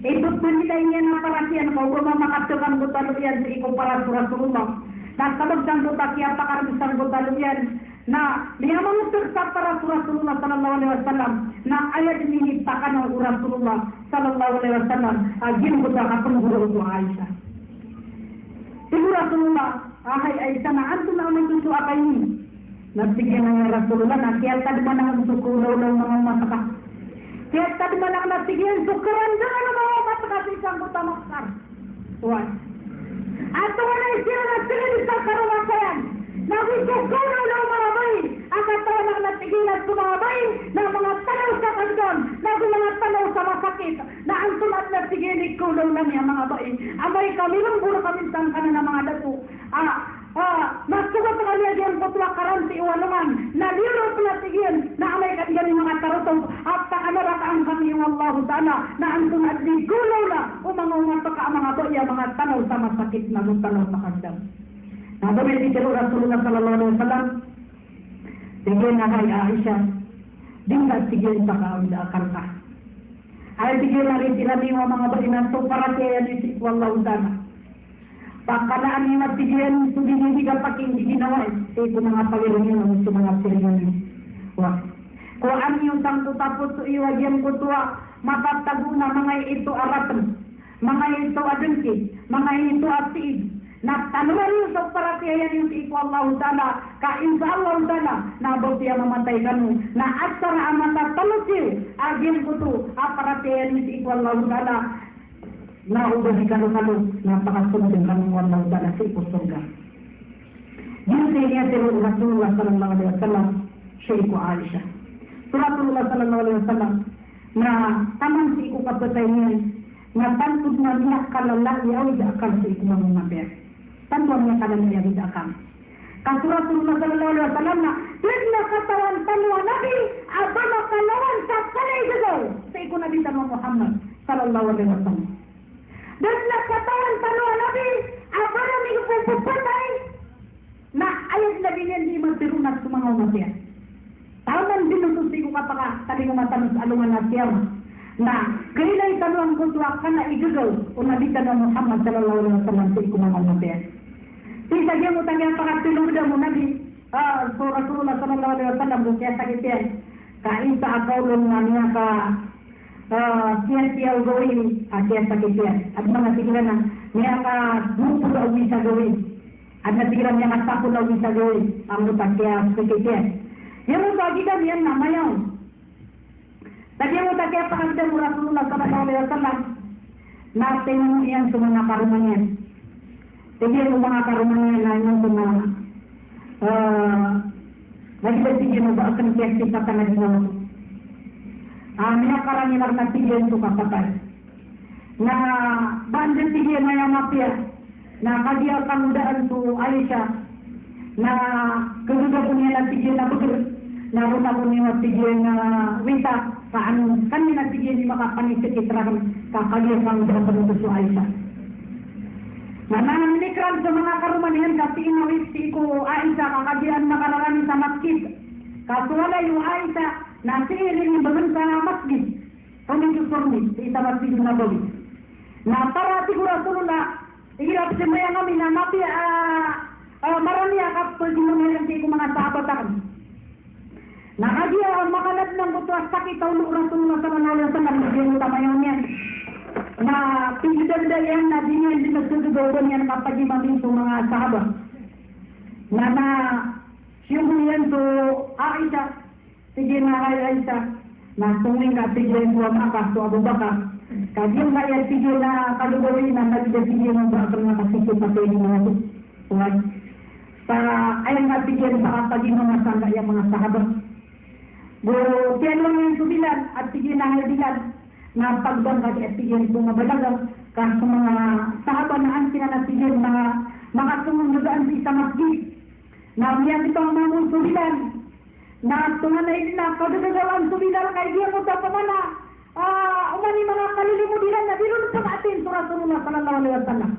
Speaker 2: Ibut nila niya na parasiyan ko kung mamakatukan butuan yan sa ikumpara sa Rasulullah. Na kabagdang butak kaya pakarabisang butuan yan na niya manutur sa para sa Rasulullah sallallahu alaihi wasallam na ayat ini takan ng Rasulullah sallallahu alaihi wasallam agin butak kapag guru ko Aisyah. Ibu Rasulullah ahai Aisyah na antum na mencucu apa ini? Nabigyan ng Rasulullah na kaya tadi manang sukulaw ng mga masaka. Kaya tadi manang nabigyan sukuran dengan mga masaka sa isang buta maskar. Why? Ato na isira na sila di sa karumasayan. Nabisukulaw ng mga bayi. Akatawa na natigilan sa mga bayi ng mga tanaw sa kandon. Mga tanaw sa masakit. Na antum at nabigyan ikulaw lang yung mga bayi. Amay kami lang puro kami saan ka na ng mga dato. Masukat kami ayan putwa karanti uwalungan na lirot na tigyan na amay katigan yung mga tarutong at takanarakaan kami yung Allah Ta'ala na antum at ligulaw na umangungat ka ang mga doya mga tanaw sa masakit na tanaw sa kandang. Nababay di kilo Rasulullah Sallallahu Alaihi Wasallam tigyan na kay Aisyah din na tigyan sa kaundakan ka. Ay tigyan na rin sila niyo mga bayinan so para siya yan isip Allah Ta'ala. Pagkalaan niya matigyan, hindi ka paking ginawa. Ito mga pagirong yun, sa mga sirigyan. Wah. Kung ano yung tangto tapos sa iwagyan ko tuwa, mapatago na mga ito aratan, mga ito adunki, mga ito atiid. Nagtanuan yung sa paratiyan yung si Iku Allah Ta'ala, kain sa Allah Ta'ala, na abot siya mamatay kanu, na asar amata talusil, agyan ko to, aparatiyan yung si Iku Allah Ta'ala, na ubah kalau napakasunod ng kanong walang dala sa ipusurga. Yun sa niya si Rasulullah Sallallahu Alaihi Wasallam siya iku Aisyah. So Rasulullah Sallallahu Alaihi Wasallam na tamang si iku kapatay niya na tantod na niya kalalaki o idakal sa iku mamumabir. Tantod niya kalalaki o idakal. Kasi Rasulullah Sallallahu Alaihi Wasallam na na katawan tanwa nabi abang kalawan sa kalay gagaw sa iku Nabi Muhammad Sallallahu Alaihi Wasallam. Dan nakatawan tanwa nabi apa na may pupupatay na ayat na binyan di magtirunat sa mga umatya. Taman dinutusi ko kapaka tali ng matanos alungan na siyama na kailay tanwang kuntuwa ka na igagaw o nabita na Muhammad sallallahu alaihi wasallam sa ikumang umatya. Isa diya mo tanggang pakatulong mo nabi so Rasulullah sallallahu alaihi wasallam kaya sakit yan kain sa akawlong na niya ka siya gawin siya sakit yan at mga sigilan na niya ka grupo na uwi sa gawin at nasigilan niya ka tapo na uwi sa gawin ang lupa siya sakit yan yung mga kagitan yan na mayaw tagyan mo kaya pakagdan mo Rasulullah sallallahu alaihi wasallam natin mo yan sa mga karuman yan tagyan mo mga karuman yan na yung mga nagbasigyan mo ba akan kaya sipatan na ginawa Minakarang ilang natigyan to kapatay. Na bandan tigyan na yung mafia. Na kadiya kamudaan to Aisha. Na kaguga po niya natigyan na budur. Na runa po niya natigyan na wita. Kaan kanya natigyan ni makapanisit itrakan. Kakadiya kamudaan po to Aisha. Na nanginikran sa mga karumanihan kasi inawis ko Aisha kakadiyan makararami sa masjid. Kasuwala yung Aisha na sihiling bagan sa masjid. Pumisusurni sa isa masjid na Nabawi. Na para siguro Rasulullah, ihirap siya maya kami na mapi marami akap to sinumayang ko mga sahabat akan. Nakadiya makalat ng butuas sakit taulog Rasulullah sallallahu alaihi wasallam diyan utamayong niyan. Na pinagdagdag yan na dinyan din nagsusudogon yan kapag-imaming sa mga sahabat. Na siyong to Aisha, sige na Aisha, na tungin ka sige to Amakah, to Abu Bakar. Kajiyong kaya sige na kalugawin na nagda sige ng bakar na kasisi pa pwede mga ito. Sa ayang nga sige sa kapag-imamang sangga yung mga sahabat. Tiyan lang yung subilan at sige na halibilan na pagbangka at sige ito mabalagang kasi mga sahabat na ang sinanasigan mga makatungundaan sa isang masjid. Na miyan itong mga subilan na tunganay na kadagagawan subilan kay diya mo sa pamana umani mga kalilimudilan na dilulot sa atin sa Rasulullah sallallahu alaihi wasallam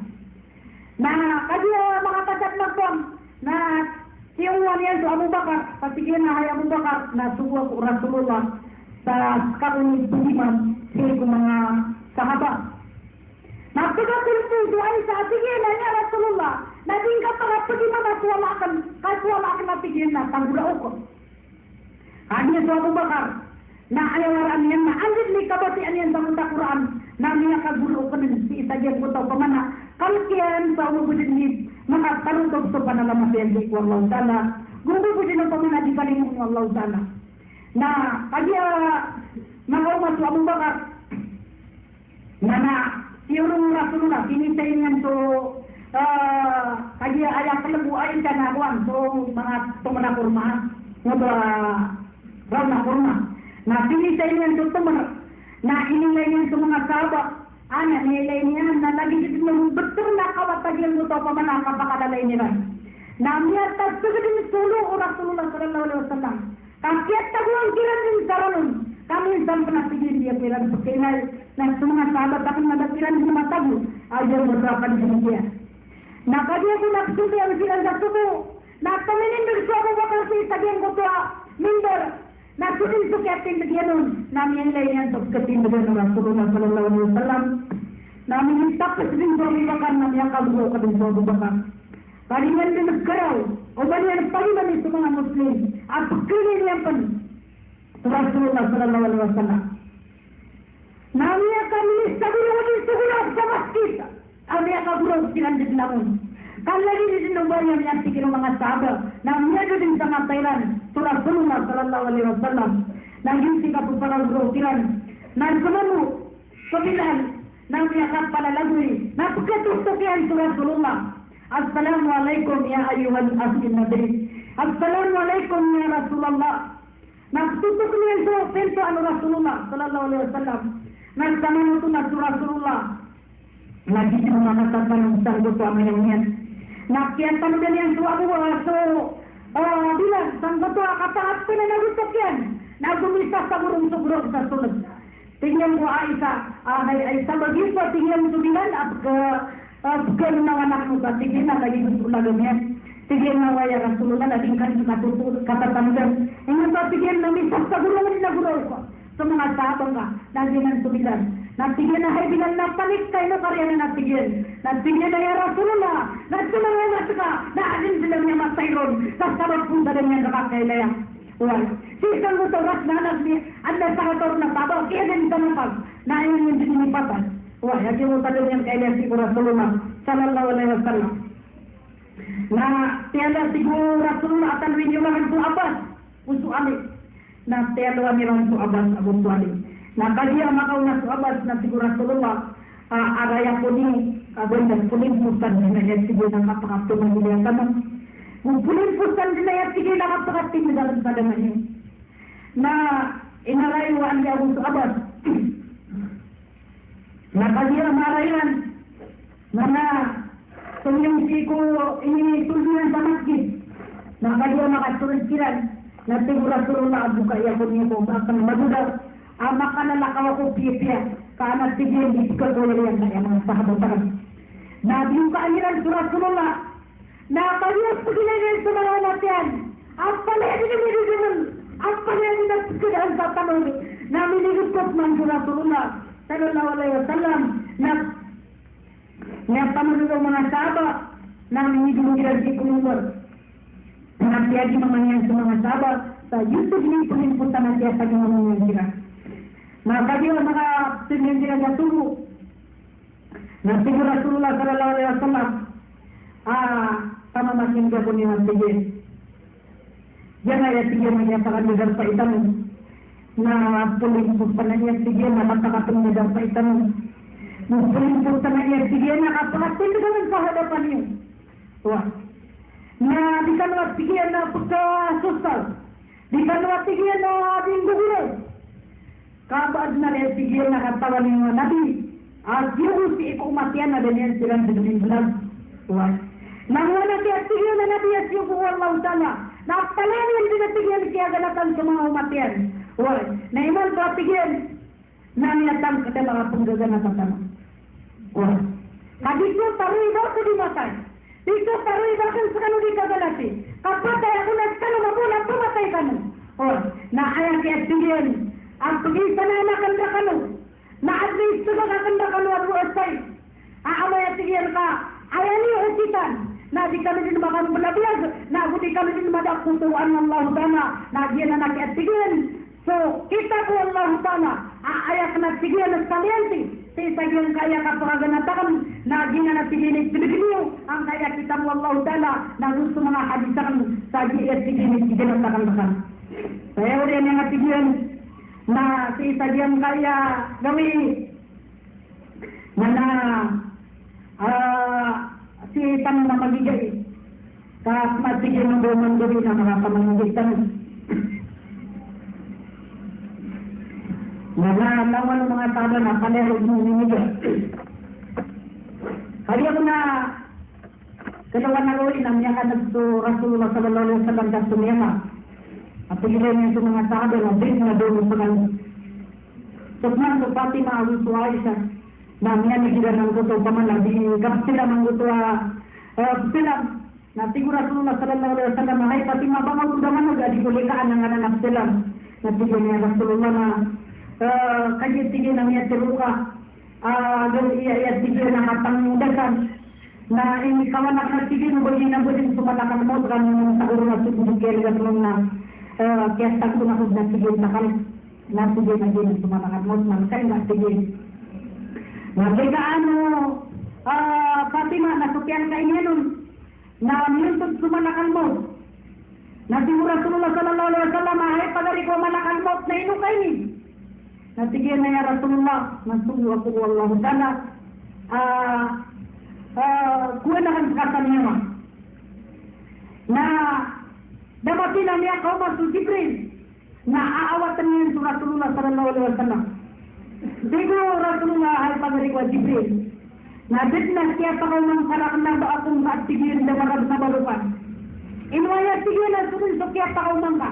Speaker 2: na kadiya mga tagat magpang na yung waniyan sa Abu Bakar patigyan na hay Abu Bakar na suwa ko Rasulullah sa kaunit tuliman sa mga sahabat. Napagatul po doon sa atigyan na niya Rasulullah naging kapag pagimana suwama akan natigyan na tanggulaw ko. Kanya sa Abu Bakar na ayawaran yan na andit ni kabatian yan sa mga Quran na niya kagulo ko ng si isagyan ko ito pamana kalkiyan sa umubudin ni mga talutog sa panalaman yan di ko Allah ta'ala gumubudin ang pamana di palimong Allah ta'ala na kaya makaumat sa Abu Bakar na siyurong Rasulullah sinisayin yan to kaya ayang kalabuayin ka na kuwan so mga tumana kurma raw na kurma na sinisayin yan to tumana na inilay yan sa mga sahabat nilay niya na lagi betul na kawatagyan mo to pamana kapakalalay niya na miyata sugadin sulo o Rasulullah sallallahu alaihi wasallam kakiat taguang kiran din sarunun kami isang panasigin dia kiran pagkainay na sa mga sahabat akan nadakiran din matago ayaw madrapan din dia na kadiya ko nagsubi ang silang nagsubo na paminin din sa Abu Bakar sa isagyan ko to minder na sutin sa kating nagyanon namin yung layan sa kating nagyanon ng Rasulullah sallallahu alaihi wasallam namin yung tapos din sa Abu Bakar na niyang kalugo ka din sa Abu Bakar paringan din nagkaraw o balian paliman sa mga Muslim at pagkilin niyan pa sa Rasulullah sallallahu alaihi wasallam namin yung kami sa gulong sa masjid ang niya kagulo silang din naman kan lagi din ng barang yang sikil mga sahabat na niya din sa matailan sa Rasulullah sallallahu alaihi wasallam na yung sika po para urotiran na sumamu sabilan na niya kapalalagoy na pagkatutok yan sa Rasulullah Assalamualaikum ya ayuhan asmin nabi Assalamualaikum ya Rasulullah na tutok niya sa pinto ano Rasulullah sallallahu alaihi wasallam na samamu to na Rasulullah lagi din mga natatanong sa gusto amin yan nakian tanudan yang suabu bilang sanggup kata apa na nagutok yan nagumisa sa burung sa sunod tingnan ko Aisyah ay sa begitu tingnan mo bilang at ng anak mo ba tingnan na lagi gusto lang yan tingnan na waya Rasulullah naging katutulog kata tanudan ingin pa tingnan na misas sa burung na guraw ko sa mga sahabang ka naging tubilan natigyan na hay bilang napalit kayo na karya na natigyan na ya Rasulullah nagsumangat ka na alin sila niya masayron sa sarap punta din niya nakakailaya sisang mo ras na anak niya anda sa kator na tabaw kaya din sa napag na ayun yung dinipatan hagi mo talo niya kailaya si Rasulullah sallallahu alaihi wasallam na tiada siguro Rasulullah akan rinyo lang ang Abbas usu amin na tiada ni Rasul Abbas Abu Talib na kaya makauna sa Abbas na siguro Rasulullah araya po ni kabundan puling pusan na yan siguro ng kapakaptuman nila tanong kung puling pusan na yan siguro nakapakaptin na dalam sa daman yun na inalayu an Abu Abbas. Nakadira marayan mana tumingsi ko ini tujuan sa masjid. Nakadira makatulisiran na tigo Rasulullah Abu Kaya ko niyo ko akan madudaw. Maka nalakaw ko piya kaana tigil di kagawalian na mga sahabatan. Nabi yung kaaniran sa Rasulullah na kaliyos ko ginagayon sa mga umatian. Apa na yan dinimidiginan? Apa na yan dinapagkadaan sa tanong na minigupot man sa Rasulullah sallallahu alaihi wasallam na pamanod ang mga sahabat na minigumugiran si Kumumor. Nagsiyagi naman yan sa mga sahabat sa YouTube ni Kumimputan na siya sa ginamang sila. Maka dia mga sinindira na tulo na si Rasulullah sallallahu alaihi wasallam pamamasin ka po niya sige. Yan ay sige niya sa kanila pa itanong na puling po pa na niya sige na matakatong niya pa itanong. Nung puling po pa na niya sige na kapakasin ka naman sa hadapan niyo. Na di ka naman sige na pagkasusal. Di ka naman sige na ating guguro. Kabaad na rin sigil na katawan ng mga nabi. At yung si ikumatian na din yan silang sinuling vlog. Nangwana siya sigil na nabi at yung buwan mautala. Napalayan din na sigil kaya galatan sa mga umatian. Na iman pa sigil na niyatang kata mga punggagan na katama. Kadito taroy daw sa dimatay. Dito taroy daw sa kanu di kagalati. Kapatay ako na sa kanu mabulang pumatay kanu. Na ayaw kaya sigil. Ang pag-isa na nakanda ka no, na-admit sa nakakanda ka no at buwasay. Aamay at sigiyan ka, ayan niyo usitan, na di kami din makamulabiyag, na di kami din madaputuan ng Allah Ta'ala, na diyan na nakiatigiyan. So, kita po Allah Ta'ala, aayak na sigiyan at kaliyanti, sa isagiyan kaya kapaganatakan, na diyan na natigiyan at sinigiliyo, ang kaya kita mo Allah Ta'ala, na gusto mga hadisakan, sa diyan at sigiyan at takan-takan. Kaya ulit yung natigiyan, na si sadyang kaya gawin na si tanong na magigay kahit matigil ng buong gawin na mga pamamagitan na nalaman ng mga tao na panerog ng ninigay. Kaya ko na kalawan na rin ang niyakan ng Rasulullah sallallahu alaihi wasallam sa sumiyama. At pagkita niya sa mga sahabat na din na doon sa kanila. So, kung sa Fatima ang gusto ay siya, na niya nagkira ng gusto pa man, di kapsila ng gusto sila, na siguro Rasulullah sallallahu alaihi wasallam, ay Fatima ba magkudaman o di kulikaan ng anak sila. Na siguro niya Rasulullah na kaya-sige na niya tiruka, iya sige na matangdagan, na ini kawanak na sige no bagay na bagay sumalakang mo, kanong sa uro na sumugil na kaya takbo na kung nasigil na kami nasigil na din sumalakat mo kayo nasigil nagay Fatima nasukyan ka inyo nun na minsan sumalakan mo nasiguro Rasulullah sallallahu alaihi wasallam ay pagari ko malakan mo na ino kayo ni nasigil na ya Rasulullah nasugo ako Allah Ta'ala kuha na kang kasa niya na dapat na niya kaum su Jibril na aawatan niya sa Rasulullah sallallahu alaihi wasallam. Digo Rasulullah ay pagari ko Jibril. Na dit na siya pa ng karak na ba akong matigil na marag na balupan. Inwaya tigil na sunod sa siya pa ng ka.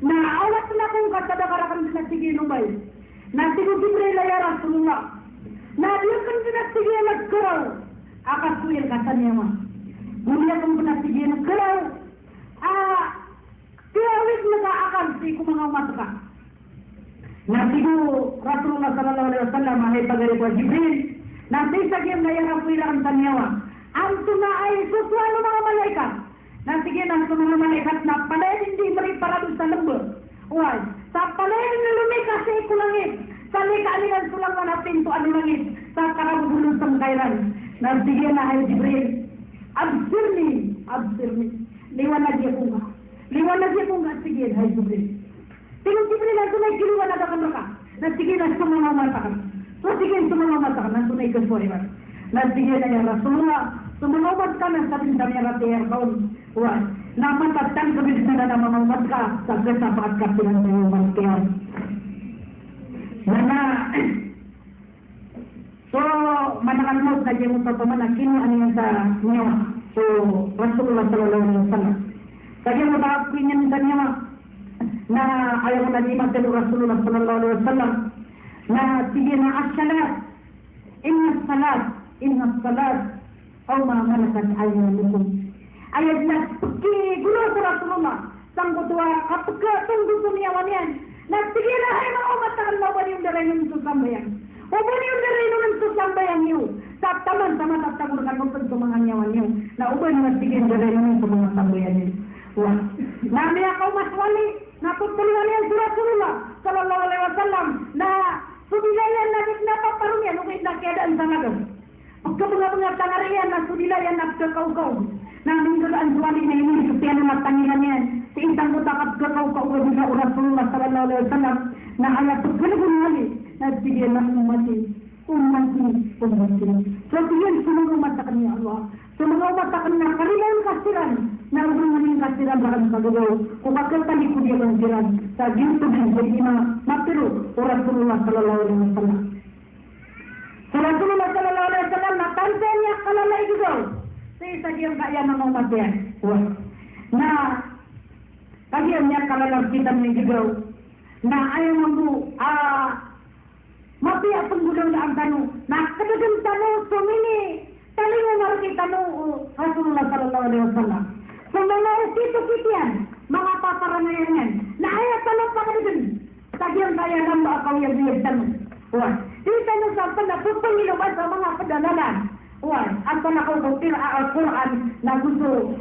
Speaker 2: Na aawat na kong kasada karakan na tigil ng bayo. Na sigo Jibril ay Rasulullah. Na diyo kan sinatigil na karaw. Akasuil kasanya ma. Mula kong sinatigil na karaw. Tiawit nag-aakal si kung mga umat ka. Nasigo Rasulullah sallallahu alaihi wasallam ay pagari ko Jibril. Nasisa kiyang nayarap wilang tanyawa. Ang tuna ay susuano mga malaikat. Nasige na sa mga malaikat na palayan hindi mariparado sa lembur. Uway, sa palayan na lumika sa ikulangit. Sa lika-alilan sulang na pinto alulangit. Sa karabulong sa kailan. Nasige na ay Jibril. Absirni. Liwanag niya kung nga. Liwanag niya kung nga, sige, hay Jibril. Tingnan Jibril, ang tunay kiliwanag ka ka. Sige na sumamamata ka. So sige, sumamamata ka. Nang tunay ka forever. Sige na yung Rasulullah. Sumamamata ka na sa bintang yung ratiyar kaun. Namatatan ka bilis na mamamamata ka. Sa gasa paat ka pinang mamamamata ka. Mana so manakan mo saja mo to mana kini aniya sa nyawa. So Rasulullah sallallahu alaihi wasallam. Kaya mo ba pinyan sa nyawa na ayaw na di matelo Rasulullah sallallahu alaihi wasallam na sige na as-salat. Inna salat aw ma malakat aymanukum. Ayat na pagi guru Rasulullah sanggup tua kapka tunggu dunia wanian. Na sige na ay mga umatakan mo ba yung daray ng susambayan. O ba yung daray ng susambayan niyo. Sa taman sama tatagurkan mo sa mga nyawan niyo. Na uban na sige yung daray ng mga sambayan niyo. Wah, nami ako maswali na tutulungan niya si Rasulullah sallallahu alaihi wasallam na sudilayan na paparunyan okay na keadaan sa ngayon. Pagka-mga tangarian na sudilayan na kakaw-kaw na minggulaan suwali na ini kutiyan ng matangilan yan. Sa isang mutakap kakaw-kaw na Rasulullah sallallahu alaihi wasallam na ayat pagkalagun hali na sige na umati. So yun, sumang umatakan niya Allah. Sumang umatakan na karilang kasiran na umaning kasiran bahkan kagagaw. Kung kakal ko dia kasiran sa ginto din sa ima matiro o Rasulullah sallallahu alaihi wasallam. So Rasulullah sallallahu alaihi wasallam na tansan niya kalalay gigaw. Sa isa diyang kaya na umatiyan. Na kaya niya kalalay kita ng gigaw. Na ayaw mo mati apa gulang na ang tanong. Nakadagang tanong sumini. Taling umar kita no Rasulullah sallallahu alaihi wasallam. So mga ukito-kitian, mga paparanayan yan. Na ayaw tanong pa ka din. Sagyang kaya lang ba ako yung biyag tanong. Di tanong sa pagpangiluban sa mga padalalan. At panakaubutir al-Quran na gusto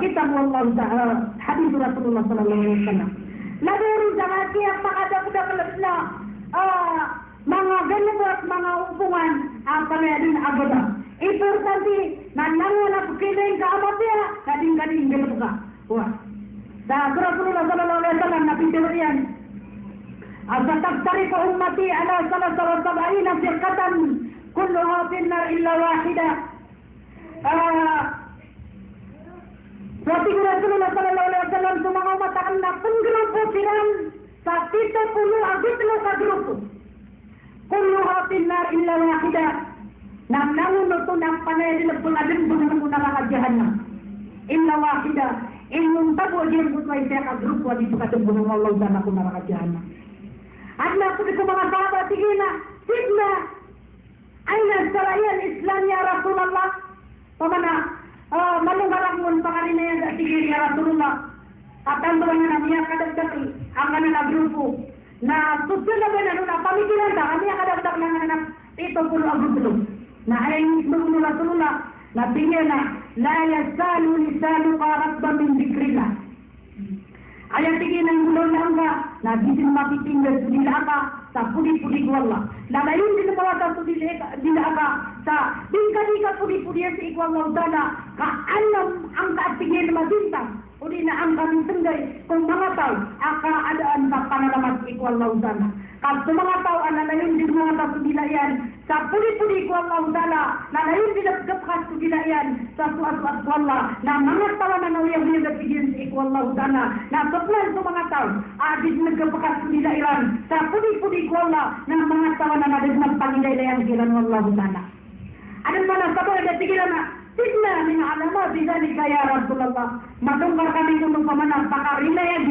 Speaker 2: kita mo Allah sa hadith Rasulullah sallallahu alaihi wasallam. Labirin sa kaya pakadap-dap na mga ganito at mga upungan ang panayadin agada. Importante na nangyala pukiling kaamatiya kading-kading ganito ka. Sa Rasulullah sallallahu alaihi wasallam na pintiwariyan Asatagtari ko ummati ala salasalasabaina firqatan kulluha finnar illa wahida. Suatu Rasulullah sallallahu alaihi wasallam sumanga matakan na penggrupo siran sa 30 agutlo ka grupo. Kulluha finnar illa wahida. Nang nangunod to ng panay din puladin bunang nakakajahanam. Illa wahida. Inyong tabo din butway sa ka grupo di kadubunang Allah dan ako nakakajahanam. At nasabi ko mga sahabat, sige na, signa, ay nagsarayan Islam ya Rasulullah. Pamana, malunggarang mo pangarin na yan sa sige ya Rasulullah. At ang doon na niya kadagdag ang kanila grupo. Na susunod na doon na pamikilan ka, kami ang kadagdag ng anak, ito pulo ang grupo. Na ay mismo Rasulullah, na bigyan na, la yasalu lisalu karatba min dikrillah. Ayat tinggi nang gulong langga, na bisin mapitinggal sudila ka sa pudi-pudi Allah. Lalayon din mga sa sudila ka sa dingka-dingka pudi-pudi sa ikwang lautana, kaanam ang kaatingin masintang. Uli na ang kaming tenggay kung mga tao akaadaan sa panalamat ikwang lautana. Kasi mga tao lalayon din mga sa sudila yan sa pudi-pudi ikwang lautana, lalayon din ang kapkas sudila yan sa suat-suat Allah na mga tawa na nawiyang nilagpigin sa ikwang lautana na plan sa mga tao, adit nagkapakas nila ilan sa pudi-pudi ko Allah na mga tawa na nadit magpangilay-layan kilan wallahu ta'ala. Anong mga sabay na tigilan na, signa min alama bizalik ya Rasulullah. Matungkar kami kung pamanang pakarilayan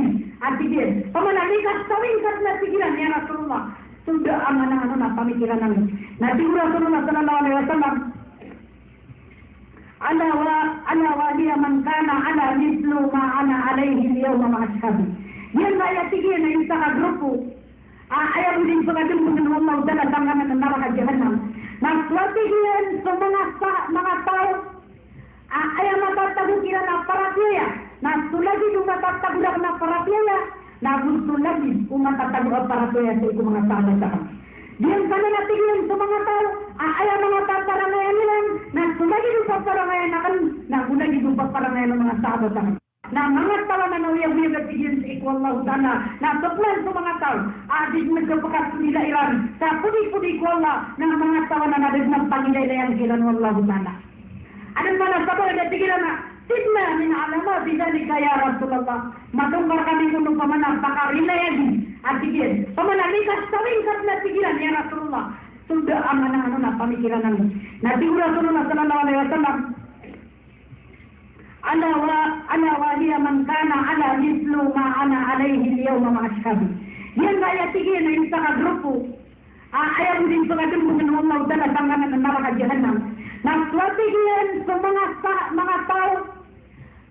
Speaker 2: at tigil. Pamanalikas sawingkat na tigilan ya Rasulullah. Sudah ang na pamikiran namin. Natigil Rasulullah sallallahu alaihi wasallam. Ala wa hiya man kana ala mislu ma ana alayhi al-yawma ma ashabi. Yan kaya tigil na yung sa grupo. Ayaw din sa kadung ng Allah dala tangan ng neraka jahanam. Naswatigian sa mga tao. Ayaw matatago kila na parapya. Nasulagi kung matatago na parapya. Nagusto lagi kung matatago ang parapya sa ikong mga tao sa kami. Diyan kami natigil sa mga tao. Ayaw mga taparangayan nila. Nasulagi kung sa parangayan na kan. Nagunagi kung sa parangayan ng mga tao sa kami. Na mga tawa na nawiyang natigil sa ikong Allah sana. Nasuklan sa mga tao. Adit nagkapakas nila ilan. Sa pudi-pudi ko Allah. Na mga tawa na nadit ng pangilay-layang kilan Allah sana. Anong mga sabay na tigilan na. Sidna min alama bidalika ya Rasulullah. Matungkar kami kung pamanang pakarilayan. Atigin. Pamanalikas sawingkat na tigilan ya Rasulullah. Sudah amanah na pamikiran namin. Nabi Rasulullah sallallahu alaihi wasallam. Ana wa hiya man kana ala mislu ma ana alaihi al-yawma ma ashabi. Yan gaya tigin na isa ka grupo. Ayaw mo din sa kadumbo ng Allah Ta'ala tangganan ng neraka Jahannam. Nagsuatigian sa mga tao.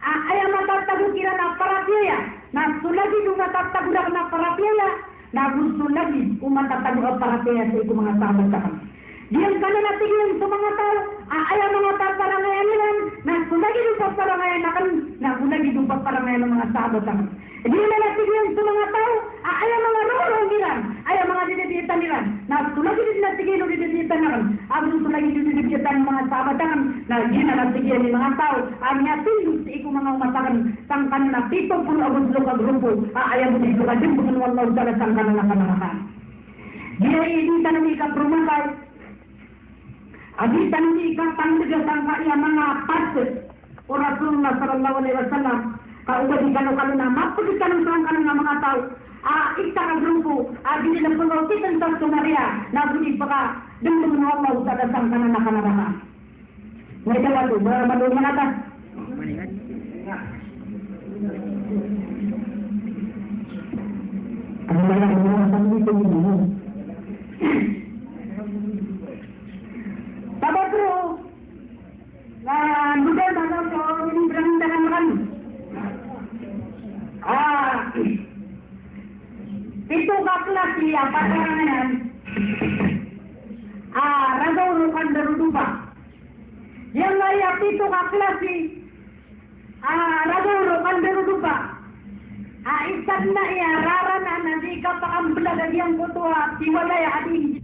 Speaker 2: Ayaw matatagukiran na parapiyaya. Nasulagi kung matatagukiran na parapiyaya. Nagusto lagi kung matatagukiran na parapiyaya sa ikong mga sahabat sa kami. Diyan ka na natigyan sa mga tao. Ayaw mga parangayan nila. Nasulagi kung parangayan na kami. Nasulagi kung parangayan ng mga sahabat sa kami. Diyan na natigyan sa mga tao. Ayaw mga rorong nila. Ayaw mga dideditan nila. Nasulagi din natigyan ng dideditan na kami. Ang sulagi din dideditan ng mga sahabat sa kami. Diyan na natigyan ng mga tao. Ang natigyan sa ikong mga umasakan. Sangkan na pitong puno agos lo ka grupo. Ayaw mo din luka din. Bukan wallahu ta'ala sangkan na nakanakakan. Diyan hindi tanong ikapromakay. Adi tanong ikapangdaga sangka iya mga pasir. O Rasulullah sallallahu alaihi wasallam. Kaugad ikano-kano na mapagkano sangkan ng mga tao. Ikta ka grupo. Adi nilang pangawtitan sa Maria. Nabunid pa ka. Dungdung ng Allah sa dasang ka na nakanaraka. Ngayon na ito. Malungan natin. Ano ba yan? Ano ba yan? Tapos lugar na lang po, hinibrang dahan kami. Pito ka klase, parang yan. Ragaw kan daruduba. Yang laya pito ka klase, ragaw kan daruduba. Isang na iya, rara na, hindi ka pakambalagan yung puto, tiwalay ading.